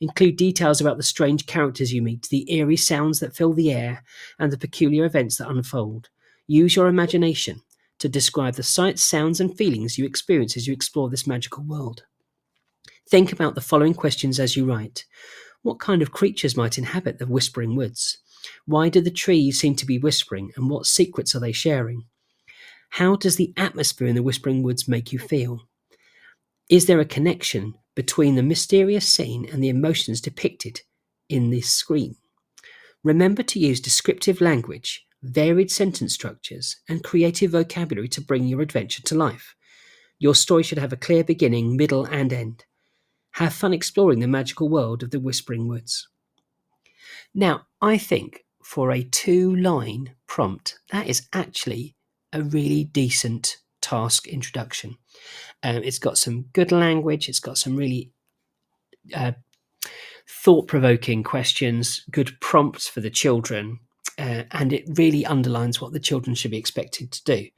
Include details about the strange characters you meet, the eerie sounds that fill the air, and the peculiar events that unfold. Use your imagination to describe the sights, sounds, and feelings you experience as you explore this magical world. Think about the following questions as you write. What kind of creatures might inhabit the Whispering Woods? Why do the trees seem to be whispering, and what secrets are they sharing? How does the atmosphere in the Whispering Woods make you feel? Is there a connection between the mysterious scene and the emotions depicted in this screen? Remember to use descriptive language, varied sentence structures, and creative vocabulary to bring your adventure to life. Your story should have a clear beginning, middle, and end. Have fun exploring the magical world of the Whispering Woods. Now, I think for a 2-line prompt, that is actually a really decent task introduction. It's got some good language. It's got some really thought-provoking questions, good prompts for the children, and it really underlines what the children should be expected to do.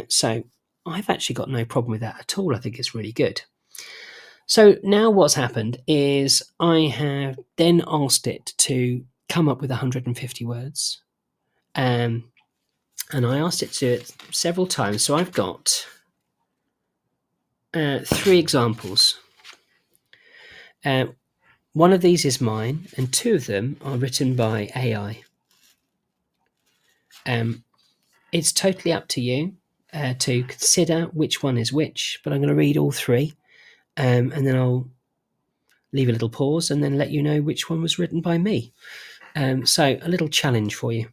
So I've actually got no problem with that at all. I think it's really good. So now what's happened is I have then asked it to come up with 150 words. And I asked it to do it several times. So I've got 3 examples. One of these is mine, and 2 of them are written by AI. It's totally up to you to consider which one is which, but I'm going to read all 3. And then I'll leave a little pause and then let you know which one was written by me. So a little challenge for you.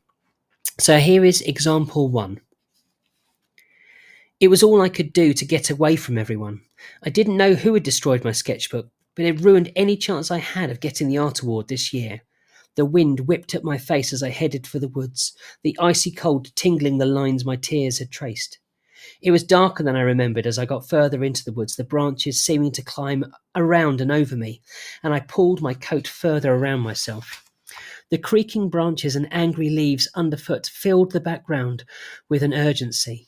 So here is example 1. It was all I could do to get away from everyone. I didn't know who had destroyed my sketchbook, but it ruined any chance I had of getting the art award this year. The wind whipped at my face as I headed for the woods, the icy cold tingling the lines my tears had traced. It was darker than I remembered as I got further into the woods, the branches seeming to climb around and over me, and I pulled my coat further around myself. The creaking branches and angry leaves underfoot filled the background with an urgency.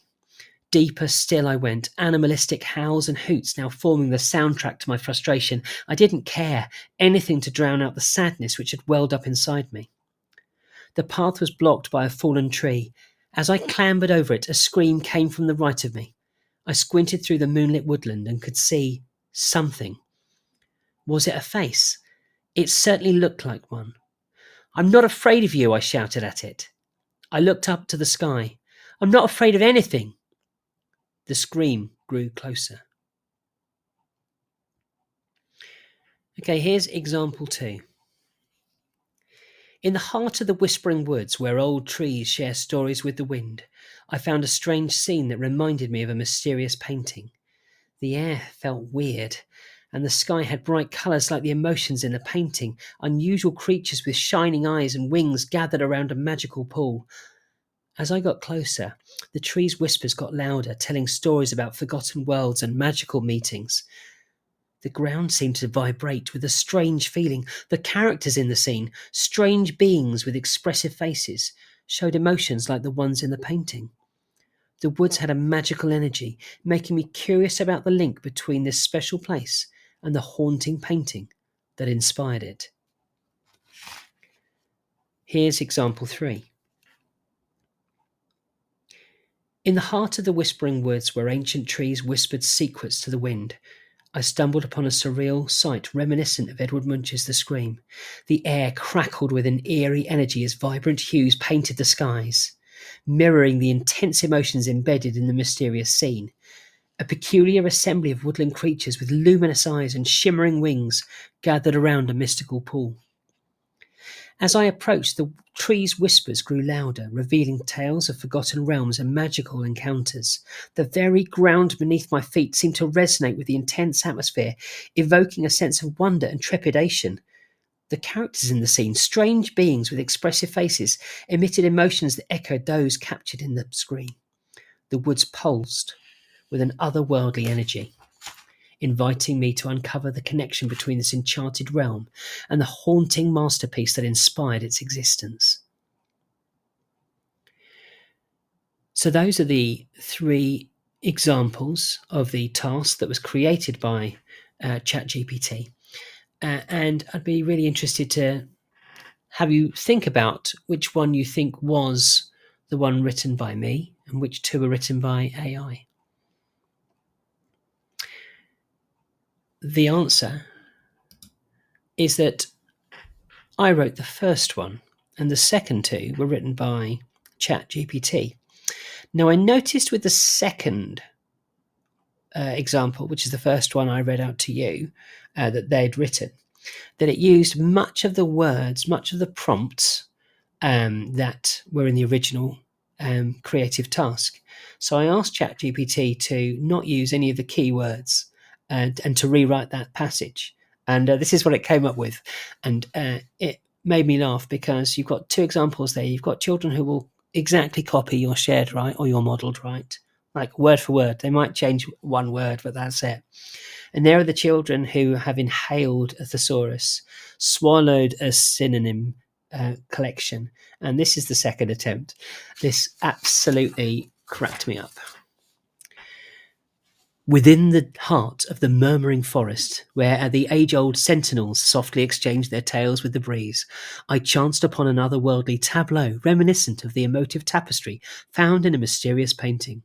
Deeper still I went, animalistic howls and hoots now forming the soundtrack to my frustration. I didn't care, anything to drown out the sadness which had welled up inside me. The path was blocked by a fallen tree. As I clambered over it, a scream came from the right of me. I squinted through the moonlit woodland and could see something. Was it a face? It certainly looked like one. "I'm not afraid of you," I shouted at it. I looked up to the sky. "I'm not afraid of anything." The scream grew closer. Okay, here's example 2. In the heart of the Whispering Woods, where old trees share stories with the wind, I found a strange scene that reminded me of a mysterious painting. The air felt weird, and the sky had bright colours like the emotions in the painting. Unusual creatures with shining eyes and wings gathered around a magical pool. As I got closer, the trees' whispers got louder, telling stories about forgotten worlds and magical meetings. The ground seemed to vibrate with a strange feeling. The characters in the scene, strange beings with expressive faces, showed emotions like the ones in the painting. The woods had a magical energy, making me curious about the link between this special place and the haunting painting that inspired it. Here's example 3. In the heart of the Whispering Woods, where ancient trees whispered secrets to the wind, I stumbled upon a surreal sight reminiscent of Edward Munch's The Scream. The air crackled with an eerie energy as vibrant hues painted the skies, mirroring the intense emotions embedded in the mysterious scene. A peculiar assembly of woodland creatures with luminous eyes and shimmering wings gathered around a mystical pool. As I approached, the trees' whispers grew louder, revealing tales of forgotten realms and magical encounters. The very ground beneath my feet seemed to resonate with the intense atmosphere, evoking a sense of wonder and trepidation. The characters in the scene, strange beings with expressive faces, emitted emotions that echoed those captured in the screen. The woods pulsed with an otherworldly energy. inviting me to uncover the connection between this enchanted realm and the haunting masterpiece that inspired its existence. So those are the 3 examples of the task that was created by ChatGPT. And I'd be really interested to have you think about which one you think was the one written by me and which 2 were written by AI. The answer is that I wrote the first one and the second 2 were written by ChatGPT. Now, I noticed with the second example, which is the first one I read out to you, that they'd written, that it used much of the words, much of the prompts that were in the original creative task. So I asked ChatGPT to not use any of the keywords and to rewrite that passage. And this is what it came up with. And it made me laugh because you've got 2 examples there. You've got children who will exactly copy your shared right or your modelled right, like word for word. They might change one word, but that's it. And there are the children who have inhaled a thesaurus, swallowed a synonym collection. And this is the second attempt. This absolutely cracked me up. Within the heart of the murmuring forest, where the age-old sentinels softly exchanged their tales with the breeze, I chanced upon an otherworldly tableau reminiscent of the emotive tapestry found in a mysterious painting.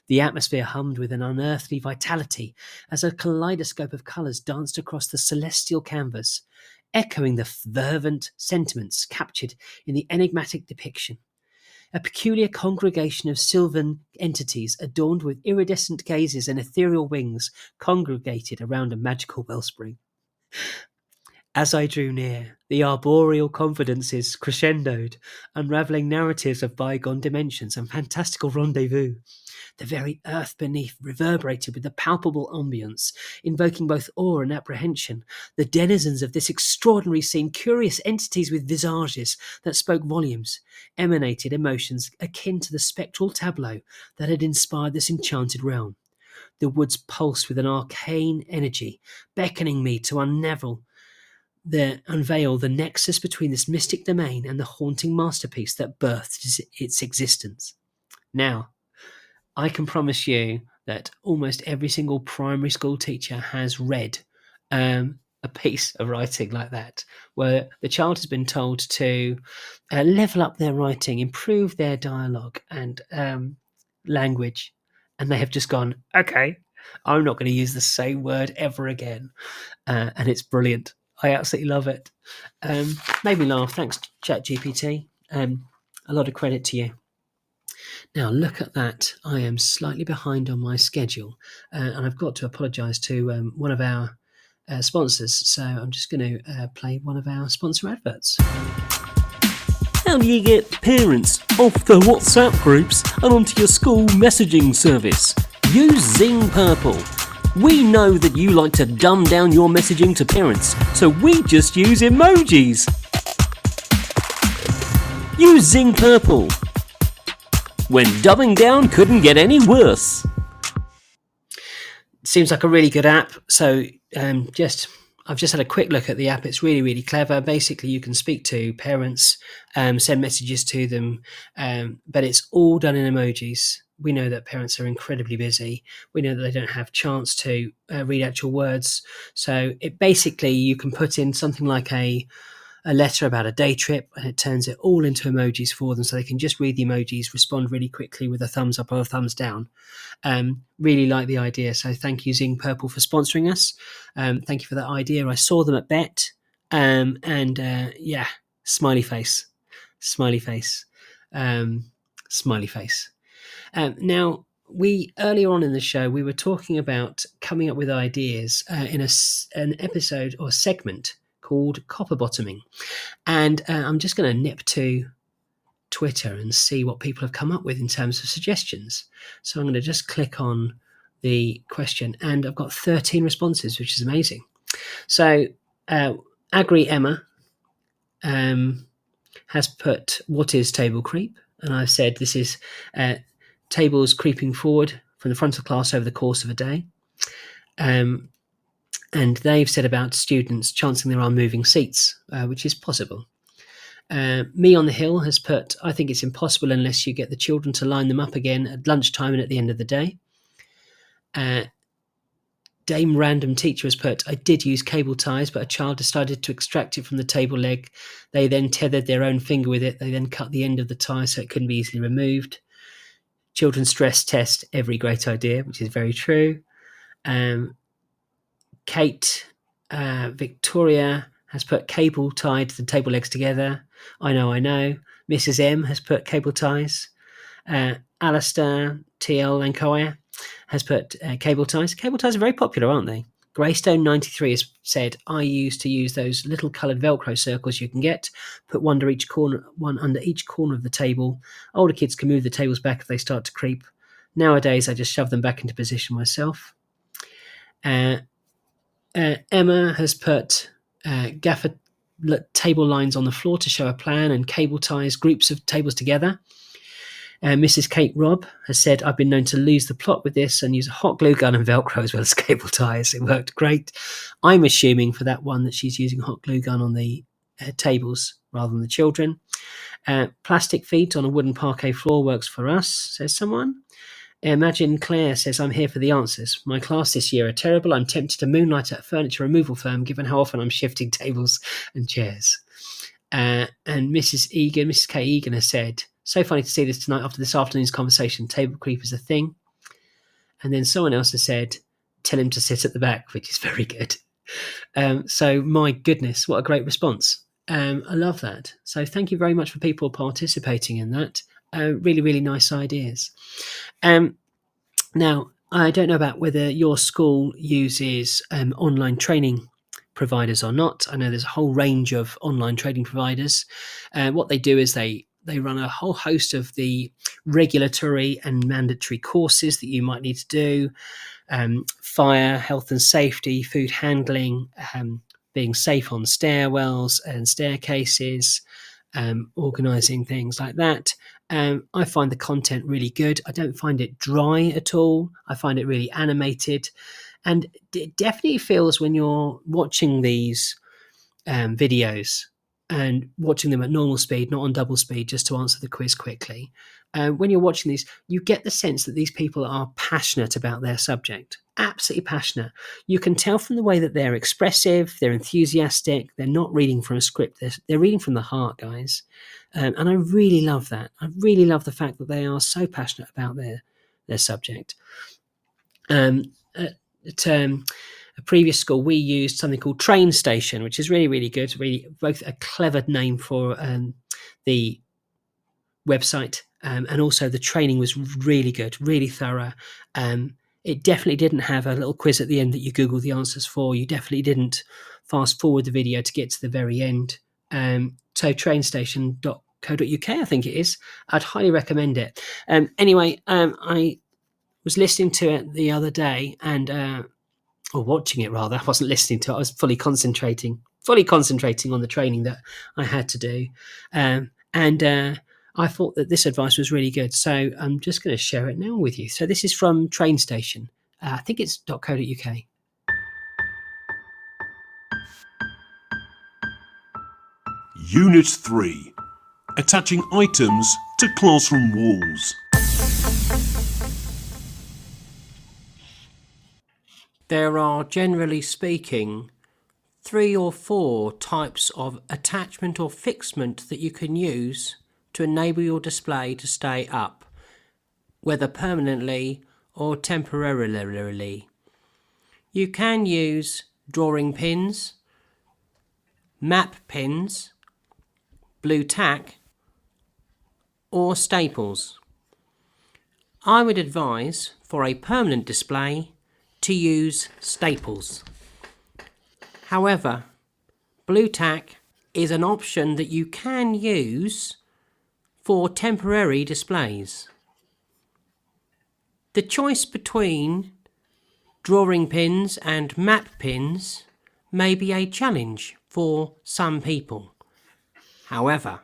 The atmosphere hummed with an unearthly vitality as a kaleidoscope of colours danced across the celestial canvas, echoing the fervent sentiments captured in the enigmatic depiction. A peculiar congregation of sylvan entities adorned with iridescent gazes and ethereal wings congregated around a magical wellspring. As I drew near, the arboreal confidences crescendoed, unravelling narratives of bygone dimensions and fantastical rendezvous. The very earth beneath reverberated with the palpable ambience, invoking both awe and apprehension. The denizens of this extraordinary scene, curious entities with visages that spoke volumes, emanated emotions akin to the spectral tableau that had inspired this enchanted realm. The woods pulsed with an arcane energy, beckoning me to unveil the nexus between this mystic domain and the haunting masterpiece that birthed its existence. Now, I can promise you that almost every single primary school teacher has read a piece of writing like that, where the child has been told to level up their writing, improve their dialogue and language, and they have just gone, okay, I'm not going to use the same word ever again. And it's brilliant. I absolutely love it. Made me laugh. Thanks, ChatGPT. A lot of credit to you. Now, look at that. I am slightly behind on my schedule, and I've got to apologise to one of our sponsors. So I'm just going to play one of our sponsor adverts. How do you get parents off the WhatsApp groups and onto your school messaging service? Use Zing Purple. We know that you like to dumb down your messaging to parents, so we just use emojis. Use Zing Purple. When dumbing down couldn't get any worse. Seems like a really good app. So I've just had a quick look at the app. It's really, really clever. Basically, you can speak to parents, send messages to them, but it's all done in emojis. We know that parents are incredibly busy. We know that they don't have chance to read actual words. So it basically, you can put in something like a letter about a day trip, and it turns it all into emojis for them, so they can just read the emojis, respond really quickly with a thumbs up or a thumbs down. Really like the idea. So thank you, Zing Purple, for sponsoring us. Thank you for that idea. I saw them at BET, yeah, smiley face. Now, earlier on in the show, we were talking about coming up with ideas in an episode or segment called Copper Bottoming. And I'm just going to nip to Twitter and see what people have come up with in terms of suggestions. So I'm going to just click on the question, and I've got 13 responses, which is amazing. So Agri Emma has put, what is table creep? And I've said this is tables creeping forward from the front of class over the course of a day. And they've said about students chancing there are moving seats, which is possible. Me on the Hill has put, I think it's impossible unless you get the children to line them up again at lunchtime and at the end of the day. Dame Random Teacher has put, I did use cable ties, but a child decided to extract it from the table leg. They then tethered their own finger with it. They then cut the end of the tie so it couldn't be easily removed. Children stress test every great idea, which is very true. Kate Victoria has put cable tied the table legs together. I know. Mrs. M has put cable ties. Alistair TL Lankoya has put cable ties. Cable ties are very popular, aren't they? Greystone 93 has said, I used to use those little coloured Velcro circles you can get, put one under each corner of the table. Older kids can move the tables back if they start to creep. Nowadays, I just shove them back into position myself. Emma has put gaffer table lines on the floor to show a plan and cable ties groups of tables together. Mrs. Kate Robb has said, I've been known to lose the plot with this and use a hot glue gun and Velcro as well as cable ties. It worked great. I'm assuming for that one that she's using a hot glue gun on the tables rather than the children. Plastic feet on a wooden parquet floor works for us, says someone. Imagine Claire says, I'm here for the answers. My class this year are terrible. I'm tempted to moonlight at a furniture removal firm given how often I'm shifting tables and chairs. And Mrs. Kay Egan has said, so funny to see this tonight after this afternoon's conversation. Table creep is a thing. And then someone else has said, tell him to sit at the back, which is very good. So my goodness, what a great response. I love that. So thank you very much for people participating in that. Really, really nice ideas. Now, I don't know about whether your school uses online training providers or not. I know there's a whole range of online training providers. What they do is they run a whole host of the regulatory and mandatory courses that you might need to do. Fire, health and safety, food handling, being safe on stairwells and staircases, organising things like that. I find the content really good. I don't find it dry at all. I find it really animated. And it definitely feels when you're watching these videos and watching them at normal speed, not on double speed, just to answer the quiz quickly. When you're watching these, you get the sense that these people are passionate about their subject, absolutely passionate. You can tell from the way that they're expressive, they're enthusiastic, they're not reading from a script, they're reading from the heart, guys. And I really love that. I really love the fact that they are so passionate about their subject. At a previous school, we used something called Train Station, which is really, really good. Really, both a clever name for the website, and also the training was really good, really thorough. It definitely didn't have a little quiz at the end that you Google the answers for. You definitely didn't fast forward the video to get to the very end. So trainstation.co.uk, I think it is. I'd highly recommend it. Anyway, I was listening to it the other day or watching it rather. I wasn't listening to it. I was fully concentrating on the training that I had to do. I thought that this advice was really good. So I'm just going to share it now with you. So this is from Train Station. I think it's .co.uk. Unit 3. Attaching items to classroom walls. There are, generally speaking, 3 or 4 types of attachment or fixment that you can use to enable your display to stay up, whether permanently or temporarily. You can use drawing pins, map pins, blue tack, or staples. I would advise for a permanent display to use staples. However, blue tack is an option that you can use for temporary displays. The choice between drawing pins and map pins may be a challenge for some people. However,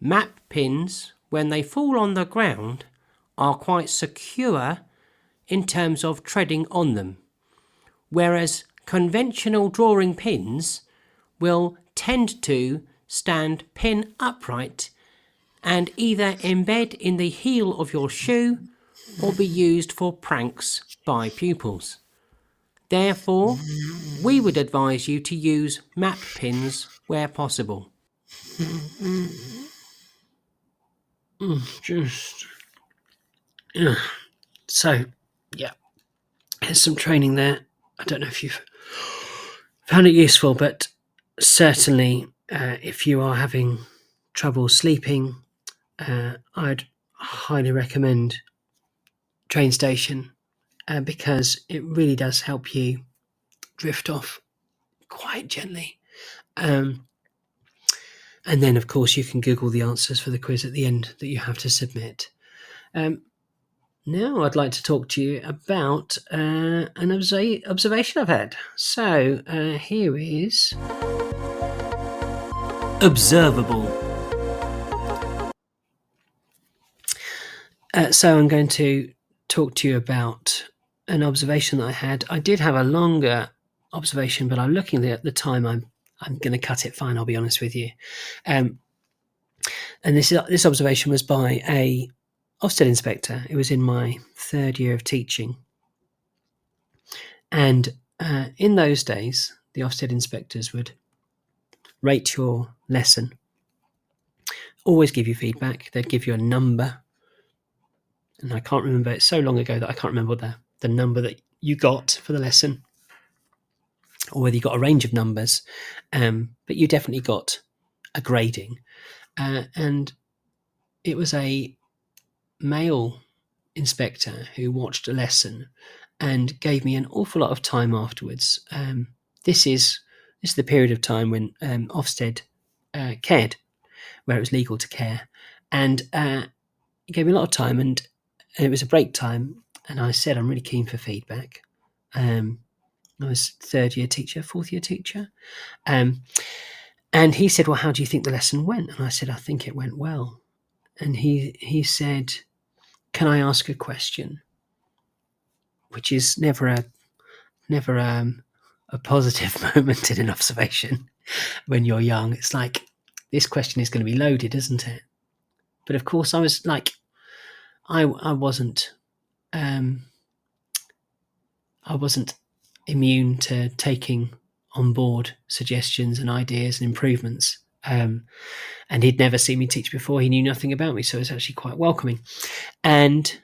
map pins, when they fall on the ground, are quite secure in terms of treading on them, whereas Conventional drawing pins will tend to stand pin upright and either embed in the heel of your shoe or be used for pranks by pupils. Therefore, we would advise you to use map pins where possible. So, yeah, there's some training there. I don't know if you've found it useful, but certainly if you are having trouble sleeping, I'd highly recommend Train Station because it really does help you drift off quite gently. And then, of course, you can Google the answers for the quiz at the end that you have to submit. Now I'd like to talk to you about an observation I've had. So here is observable. So I'm going to talk to you about an observation that I had. I did have a longer observation, but I'm looking at the time. I'm going to cut it fine, I'll be honest with you. And this observation was by a Ofsted inspector. It was in my third year of teaching. And in those days, the Ofsted inspectors would rate your lesson, always give you feedback. They'd give you a number. And I can't remember, it's so long ago that I can't remember the number that you got for the lesson, or whether you got a range of numbers, but you definitely got a grading. And it was a male inspector who watched a lesson and gave me an awful lot of time afterwards. This is the period of time when Ofsted cared, where it was legal to care. And he gave me a lot of time, and it was a break time, and I said, I'm really keen for feedback. I was fourth year teacher. And he said, well, how do you think the lesson went? And I said, I think it went well. And he said, can I ask a question? Which is never a positive moment in an observation when you're young. It's like, this question is going to be loaded, isn't it? But of course, I was like, I wasn't immune to taking on board suggestions and ideas and improvements. And he'd never seen me teach before. He knew nothing about me, so it was actually quite welcoming. And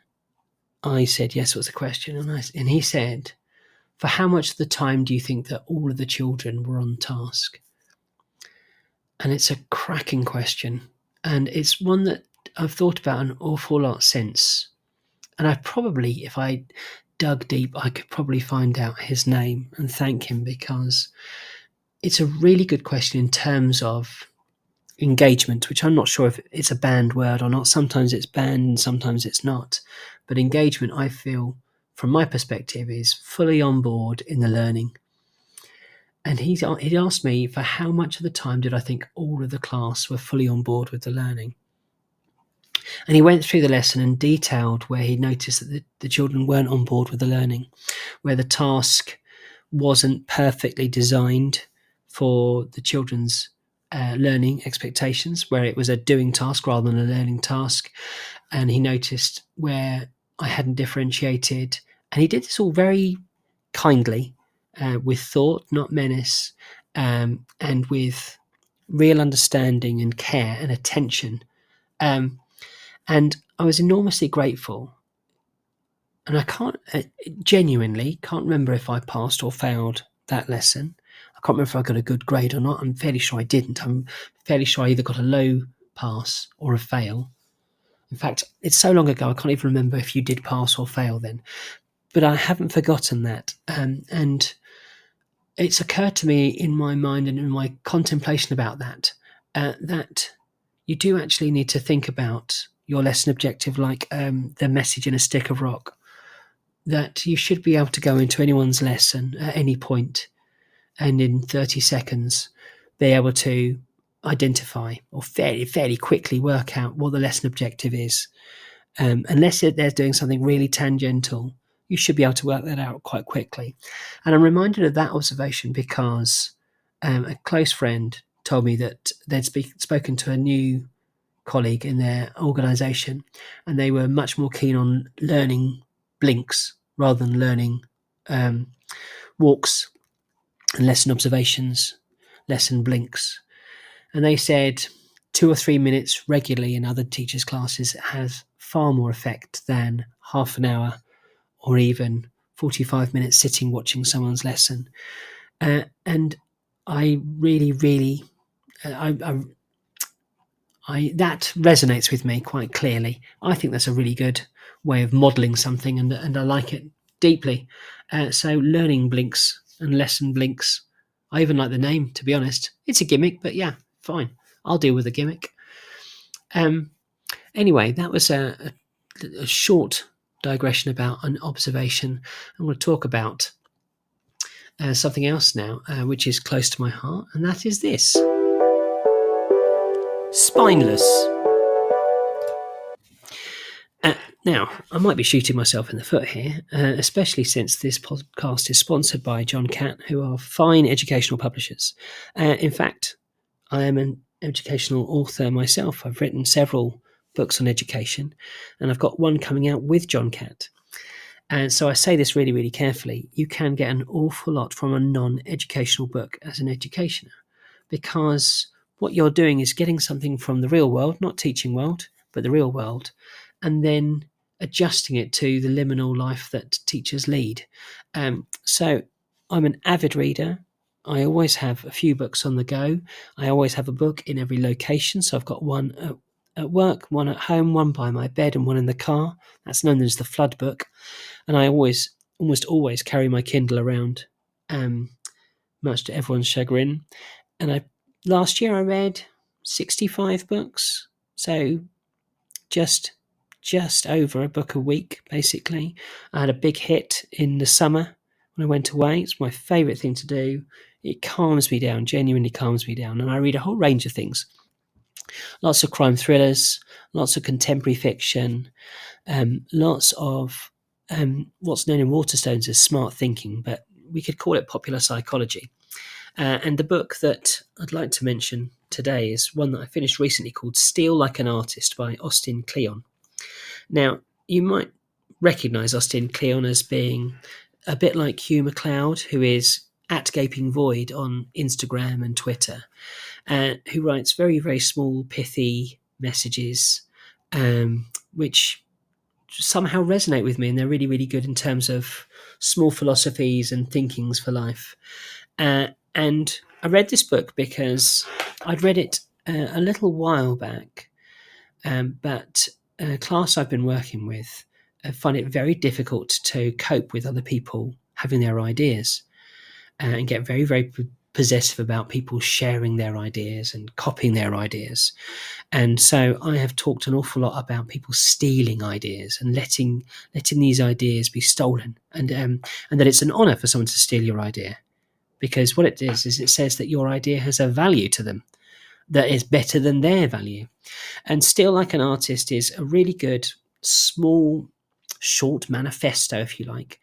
I said, yes, what's the question? And he said, for how much of the time do you think that all of the children were on task? And it's a cracking question. And it's one that I've thought about an awful lot since. And I probably, if I dug deep, I could probably find out his name and thank him, because it's a really good question in terms of engagement, which I'm not sure if it's a banned word or not. Sometimes it's banned and sometimes it's not. But engagement, I feel, from my perspective, is fully on board in the learning. And he asked me for how much of the time did I think all of the class were fully on board with the learning. And he went through the lesson and detailed where he noticed that the children weren't on board with the learning, where the task wasn't perfectly designed for the children's learning expectations, where it was a doing task rather than a learning task. And he noticed where I hadn't differentiated. And he did this all very kindly, with thought, not menace, and with real understanding and care and attention. And I was enormously grateful. And I genuinely can't remember if I passed or failed that lesson. I can't remember if I got a good grade or not. I'm fairly sure I didn't. I'm fairly sure I either got a low pass or a fail. In fact, it's so long ago, I can't even remember if you did pass or fail then. But I haven't forgotten that. And it's occurred to me in my mind and in my contemplation about that, that you do actually need to think about your lesson objective like the message in a stick of rock, that you should be able to go into anyone's lesson at any point and in 30 seconds be able to identify or fairly quickly work out what the lesson objective is. Unless they're doing something really tangential, you should be able to work that out quite quickly. And I'm reminded of that observation because a close friend told me that they'd spoken to a new colleague in their organisation, and they were much more keen on learning blinks rather than learning walks and lesson observations, lesson blinks. And they said 2 or 3 minutes regularly in other teachers' classes has far more effect than half an hour or even 45 minutes sitting watching someone's lesson. And I really, really, that resonates with me quite clearly. I think that's a really good way of modelling something, and I like it deeply. So learning blinks and lesson blinks. I even like the name, to be honest. It's a gimmick, but yeah, fine. I'll deal with a gimmick. Anyway, that was a short digression about an observation. I'm going to talk about something else now, which is close to my heart, and that is this. Spineless. Now, I might be shooting myself in the foot here, especially since this podcast is sponsored by John Catt, who are fine educational publishers. In fact, I am an educational author myself. I've written several books on education, and I've got one coming out with John Catt. And so I say this really, really carefully. You can get an awful lot from a non-educational book as an educationer, because what you're doing is getting something from the real world, not teaching world, but the real world, and then adjusting it to the liminal life that teachers lead. So I'm an avid reader. I always have a few books on the go. I always have a book in every location. So I've got one at work, one at home, one by my bed, and one in the car. That's known as the flood book. And I almost always carry my Kindle around, much to everyone's chagrin. And last year I read 65 books. So just over a book a week, basically. I had a big hit in the summer when I went away. It's my favourite thing to do. It calms me down, genuinely calms me down. And I read a whole range of things. Lots of crime thrillers, lots of contemporary fiction, lots of what's known in Waterstones as smart thinking, but we could call it popular psychology. And the book that I'd like to mention today is one that I finished recently called Steal Like an Artist by Austin Kleon. Now, you might recognise Austin Kleon as being a bit like Hugh MacLeod, who is at Gaping Void on Instagram and Twitter, who writes very, very small, pithy messages, which somehow resonate with me, and they're really, really good in terms of small philosophies and thinkings for life. And I read this book because I'd read it a little while back, but a class I've been working with find it very difficult to cope with other people having their ideas, and get very, very possessive about people sharing their ideas and copying their ideas. And so I have talked an awful lot about people stealing ideas and letting these ideas be stolen, and that it's an honour for someone to steal your idea, because what it is it says that your idea has a value to them that is better than their value. And Steal Like an Artist is a really good, small, short manifesto, if you like,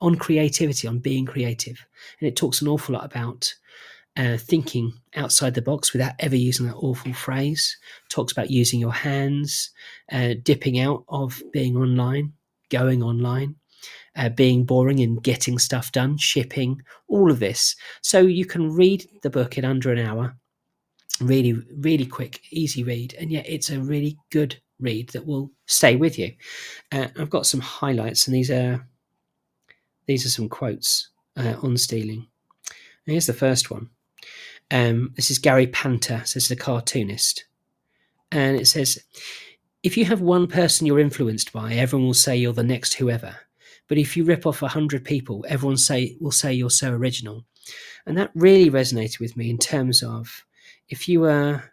on creativity, on being creative. And it talks an awful lot about thinking outside the box without ever using that awful phrase. It talks about using your hands, dipping out of being online, going online, being boring and getting stuff done, shipping, all of this. So you can read the book in under an hour. Really, really quick, easy read, and yet it's a really good read that will stay with you. I've got some highlights, and these are some quotes on stealing. And here's the first one. This is Gary Panter, so this is a cartoonist, and it says, "If you have one person you're influenced by, everyone will say you're the next whoever. But if you rip off 100 people, everyone will say you're so original." And that really resonated with me in terms of, if you are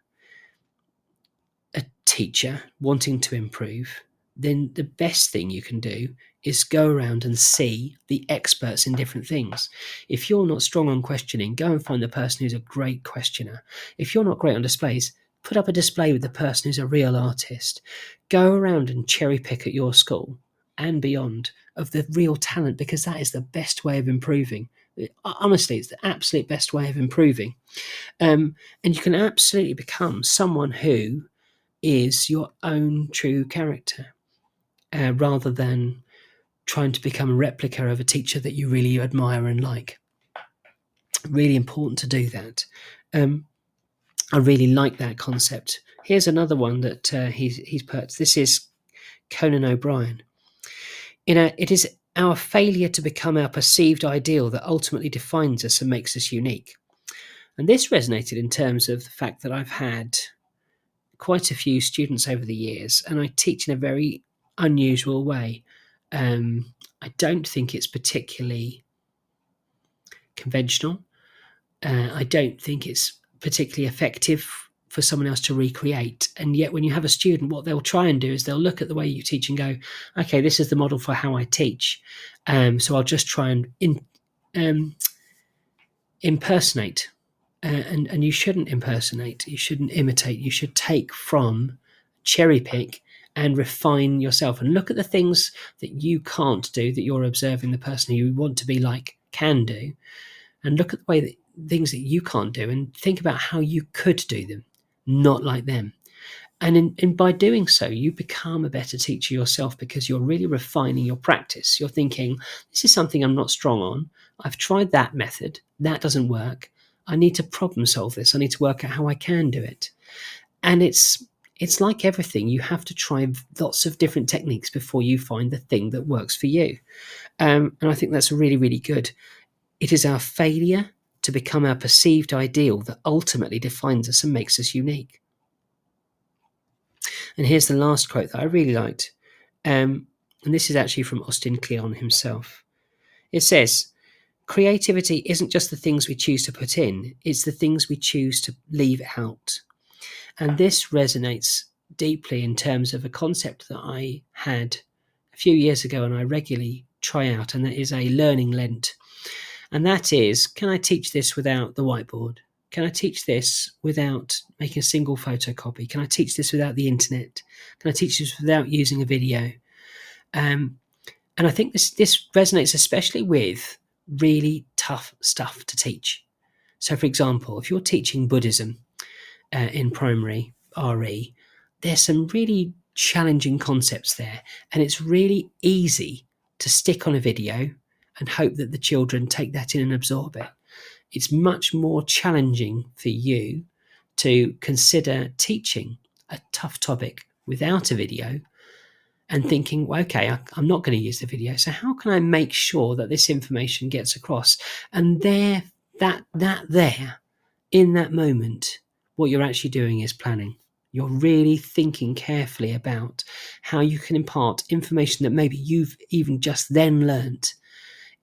a teacher wanting to improve, then the best thing you can do is go around and see the experts in different things. If you're not strong on questioning, go and find the person who's a great questioner. If you're not great on displays, put up a display with the person who's a real artist. Go around and cherry pick at your school and beyond of the real talent, because that is the best way of improving. Honestly, it's the absolute best way of improving. And you can absolutely become someone who is your own true character, rather than trying to become a replica of a teacher that you really admire and like. Really important to do that. I really like that concept. Here's another one that he's put. This is Conan O'Brien. It is our failure to become our perceived ideal that ultimately defines us and makes us unique. And this resonated in terms of the fact that I've had quite a few students over the years, and I teach in a very unusual way. I don't think it's particularly conventional. I don't think it's particularly effective for someone else to recreate. And yet when you have a student, what they'll try and do is they'll look at the way you teach and go, okay, this is the model for how I teach. So I'll just try and impersonate. And you shouldn't impersonate. You shouldn't imitate. You should take from, cherry pick, and refine yourself. And look at the things that you can't do, that you're observing the person who you want to be like can do. And look at the way that things that you can't do, and think about how you could do them, not like them. And by doing so, you become a better teacher yourself, because you're really refining your practice. You're thinking, this is something I'm not strong on. I've tried that method. That doesn't work. I need to problem solve this. I need to work out how I can do it. And it's like everything. You have to try lots of different techniques before you find the thing that works for you. And I think that's really, really good. It is our failure to become our perceived ideal that ultimately defines us and makes us unique. And here's the last quote that I really liked. And this is actually from Austin Kleon himself. It says, creativity isn't just the things we choose to put in, it's the things we choose to leave out. And this resonates deeply in terms of a concept that I had a few years ago and I regularly try out, and that is a learning lent. And that is, can I teach this without the whiteboard? Can I teach this without making a single photocopy? Can I teach this without the internet? Can I teach this without using a video? And I think this resonates especially with really tough stuff to teach. So, for example, if you're teaching Buddhism in primary RE, there's some really challenging concepts there. And it's really easy to stick on a video and hope that the children take that in and absorb it. It's much more challenging for you to consider teaching a tough topic without a video and thinking, well, okay, I'm not going to use the video. So how can I make sure that this information gets across? And there, in that moment, what you're actually doing is planning. You're really thinking carefully about how you can impart information that maybe you've even just then learnt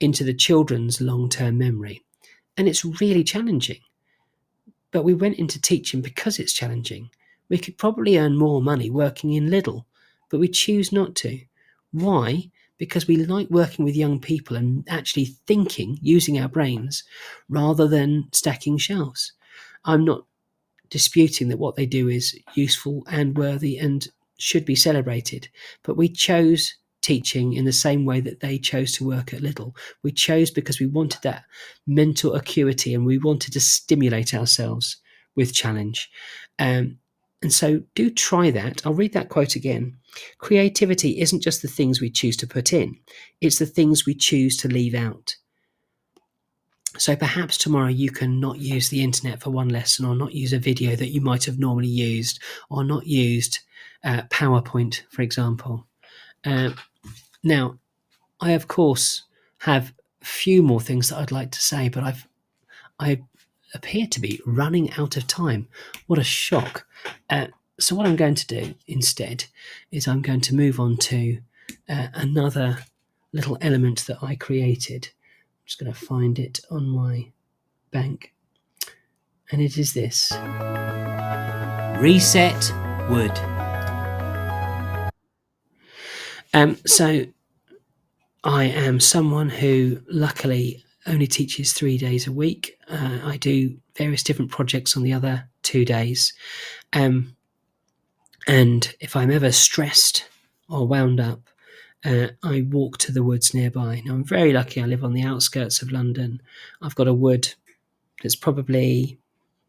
into the children's long-term memory. And it's really challenging. But we went into teaching because it's challenging. We could probably earn more money working in Lidl, but we choose not to. Why? Because we like working with young people and actually thinking, using our brains, rather than stacking shelves. I'm not disputing that what they do is useful and worthy and should be celebrated, but we chose teaching in the same way that they chose to work at Lidl. We chose because we wanted that mental acuity and we wanted to stimulate ourselves with challenge. And so do try that. I'll read that quote again. Creativity isn't just the things we choose to put in, it's the things we choose to leave out. So perhaps tomorrow you can not use the internet for one lesson, or not use a video that you might have normally used, or not used PowerPoint, for example. Now, I, of course, have a few more things that I'd like to say, but I appear to be running out of time. What a shock. So what I'm going to do instead is I'm going to move on to another little element that I created. I'm just going to find it on my bank. And it is this. Reset Wood. So I am someone who luckily only teaches 3 days a week. I do various different projects on the other 2 days. And if I'm ever stressed or wound up, I walk to the woods nearby. Now, I'm very lucky. I live on the outskirts of London. I've got a wood that's probably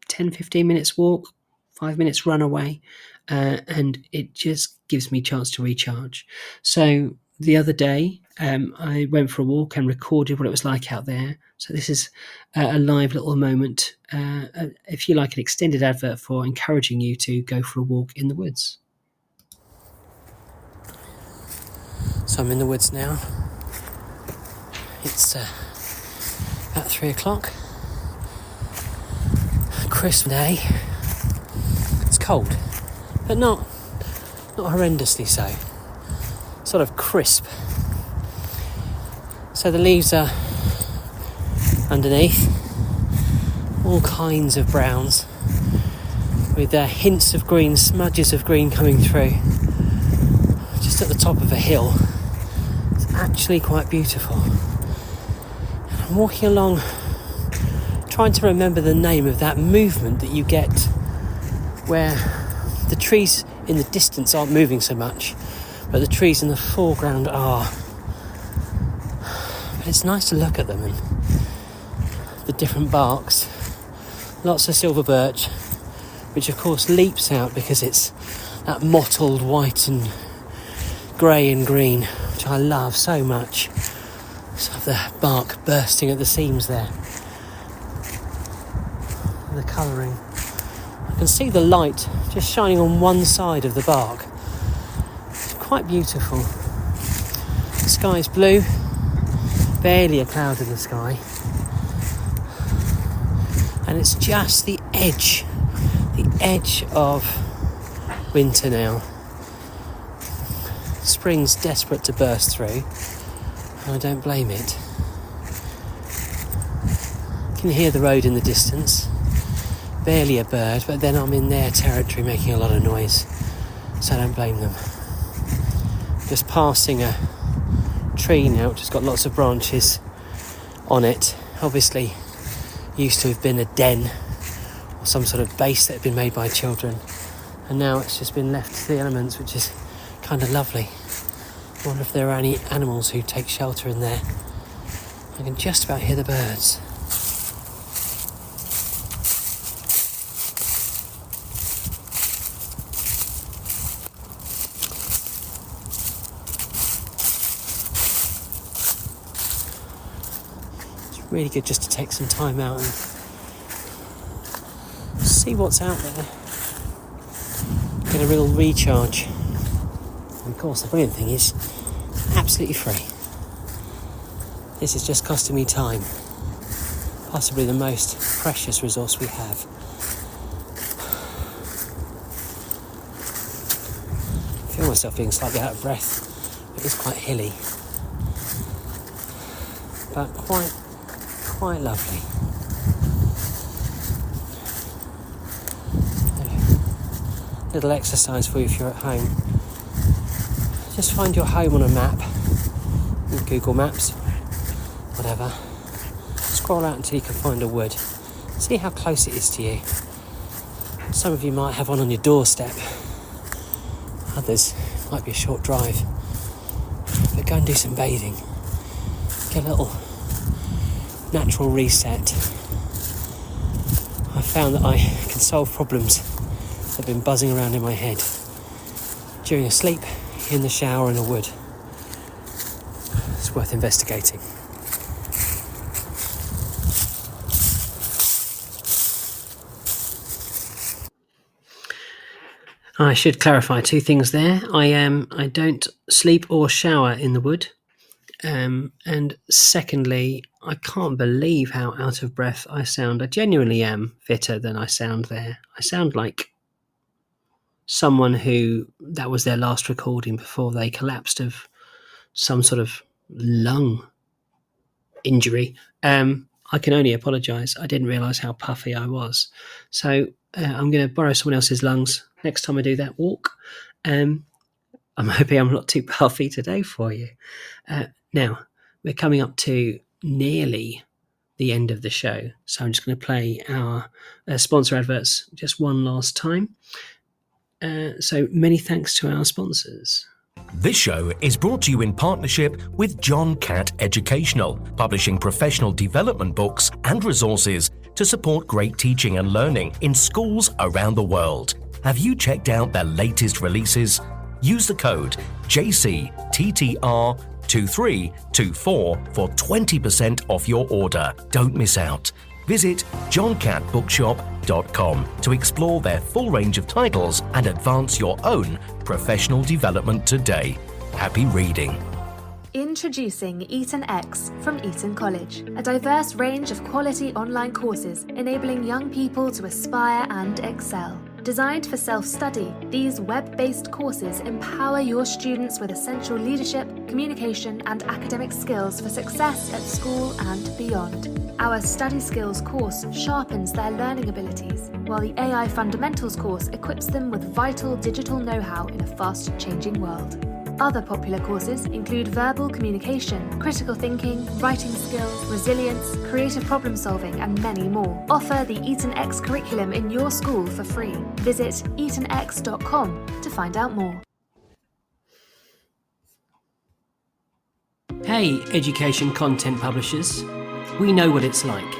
10, 15 minutes walk, 5 minutes run away, and it just gives me a chance to recharge. So the other day, I went for a walk and recorded what it was like out there. So this is a live little moment, if you like, an extended advert for encouraging you to go for a walk in the woods. So I'm in the woods now. It's about 3 o'clock. Crisp day. It's cold, but not horrendously so. Sort of crisp. So the leaves are underneath, all kinds of browns, with hints of green, smudges of green coming through. Just at the top of a hill. It's actually quite beautiful. And I'm walking along, trying to remember the name of that movement that you get where the trees in the distance aren't moving so much, but the trees in the foreground are. But it's nice to look at them and the different barks. Lots of silver birch, which of course leaps out because it's that mottled white and grey and green, which I love so much. So the bark bursting at the seams there. The colouring. I can see the light just shining on one side of the bark. It's quite beautiful. The sky is blue, barely a cloud in the sky, and it's just the edge of winter now. Spring's desperate to burst through, and I don't blame it. You can hear the road in the distance. Barely a bird, but then I'm in their territory making a lot of noise, so I don't blame them. Just passing a tree now which has got lots of branches on it. Obviously used to have been a den or some sort of base that had been made by children, and now it's just been left to the elements, which is kind of lovely. I wonder if there are any animals who take shelter in there. I can just about hear the birds. Really good just to take some time out and see what's out there. Get a real recharge. And of course the brilliant thing is absolutely free. This is just costing me time. Possibly the most precious resource we have. I feel myself being slightly out of breath. It is quite hilly, but quite lovely. Little exercise for you if you're at home. Just find your home on a map, Google Maps, whatever. Scroll out until you can find a wood. See how close it is to you. Some of you might have one on your doorstep. Others might be a short drive. But go and do some bathing. Get a little natural reset. I found that I can solve problems that have been buzzing around in my head during a sleep, in the shower, in a wood. It's worth investigating. I should clarify 2 things there. I don't sleep or shower in the wood. And secondly, I can't believe how out of breath I sound. I genuinely am fitter than I sound there. I sound like someone who that was their last recording before they collapsed of some sort of lung injury. I can only apologise. I didn't realise how puffy I was. So I'm going to borrow someone else's lungs next time I do that walk. I'm hoping I'm not too puffy today for you. Now, we're coming up to nearly the end of the show, so I'm just going to play our sponsor adverts just one last time. So many thanks to our sponsors. This show is brought to you in partnership with John Catt Educational, publishing professional development books and resources to support great teaching and learning in schools around the world. Have you checked out their latest releases? Use the code JCTTR2324 for 20% off your order. Don't miss out. Visit johncattbookshop.com to explore their full range of titles and advance your own professional development today. Happy reading. Introducing Eton X from Eton College, a diverse range of quality online courses enabling young people to aspire and excel. Designed for self-study, these web-based courses empower your students with essential leadership, communication, and academic skills for success at school and beyond. Our Study Skills course sharpens their learning abilities, while the AI Fundamentals course equips them with vital digital know-how in a fast-changing world. Other popular courses include verbal communication, critical thinking, writing skills, resilience, creative problem solving, and many more. Offer the Eton X curriculum in your school for free. Visit etonx.com to find out more. Hey, education content publishers. We know what it's like.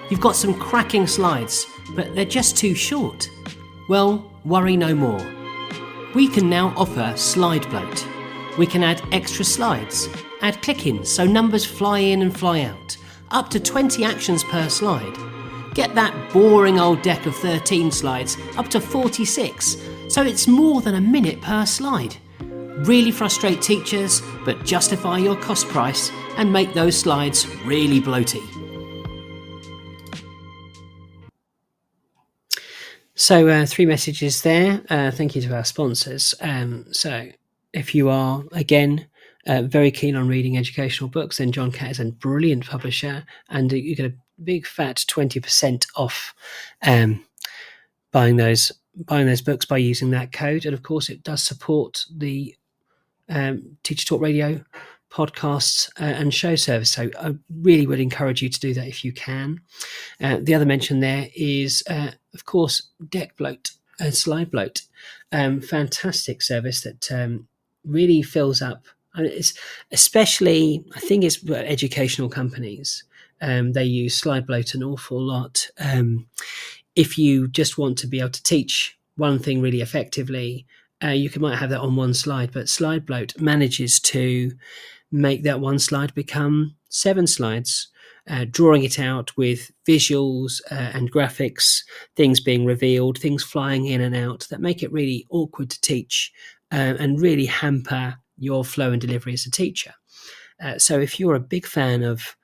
You've got some cracking slides, but they're just too short. Well, worry no more. We can now offer slide bloat. We can add extra slides, add click-ins so numbers fly in and fly out, up to 20 actions per slide. Get that boring old deck of 13 slides up to 46, so it's more than a minute per slide. Really frustrate teachers, but justify your cost price and make those slides really bloaty. So 3 messages there. Thank you to our sponsors. So if you are, again, very keen on reading educational books, then John Catt is a brilliant publisher, and you get a big fat 20% off buying those books by using that code. And of course, it does support the Teacher Talk Radio podcasts and show service. So I really would encourage you to do that if you can. The other mention there is, of course, Deck Bloat and Slide Bloat. Fantastic service that really fills up. And it's especially, I think it's educational companies. They use Slide Bloat an awful lot. If you just want to be able to teach one thing really effectively, you might have that on one slide, but Slide Bloat manages to make that one slide become 7 slides, drawing it out with visuals and graphics, things being revealed, things flying in and out that make it really awkward to teach and really hamper your flow and delivery as a teacher. So if you're a big fan of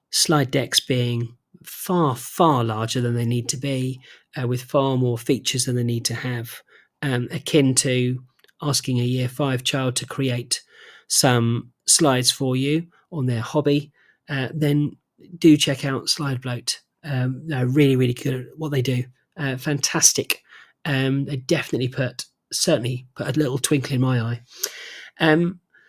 slide decks being far, far larger than they need to be, with far more features than they need to have, akin to asking a Year 5 child to create some slides for you on their hobby, then do check out Slide Bloat. They're really, really good at what they do. Fantastic. They definitely certainly put a little twinkle in my eye.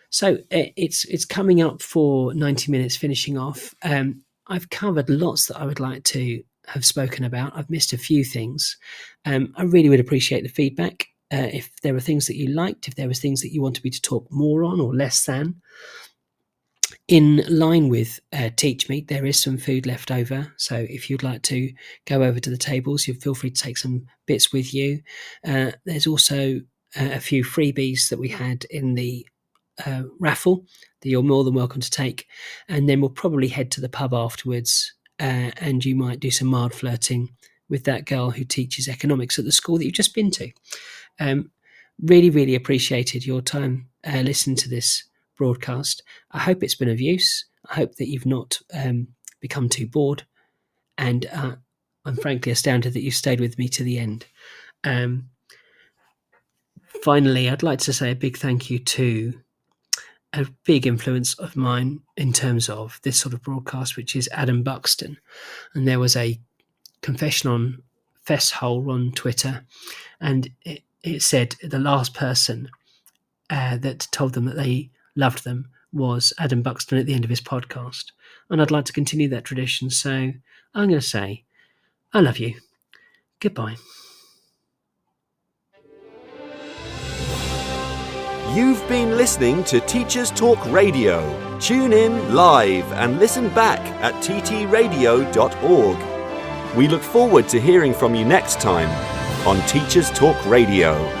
So it's coming up for 90 minutes, finishing off. I've covered lots that I would like to have spoken about. I've missed a few things. I really would appreciate the feedback. If there were things that you liked, if there was things that you wanted me to talk more on or less than. In line with Teach Me, there is some food left over. So if you'd like to go over to the tables, you feel free to take some bits with you. There's also a few freebies that we had in the raffle that you're more than welcome to take. And then we'll probably head to the pub afterwards, and you might do some mild flirting with that girl who teaches economics at the school that you've just been to. Really, really appreciated your time listening to this broadcast. I hope it's been of use. I hope that you've not become too bored. And I'm frankly astounded that you've stayed with me to the end. Finally, I'd like to say a big thank you to a big influence of mine in terms of this sort of broadcast, which is Adam Buxton. And there was a confession on Festhole on Twitter, and it said the last person that told them that they loved them was Adam Buxton at the end of his podcast. And I'd like to continue that tradition. So I'm going to say, I love you. Goodbye. You've been listening to Teachers Talk Radio. Tune in live and listen back at ttradio.org. We look forward to hearing from you next time on Teachers Talk Radio.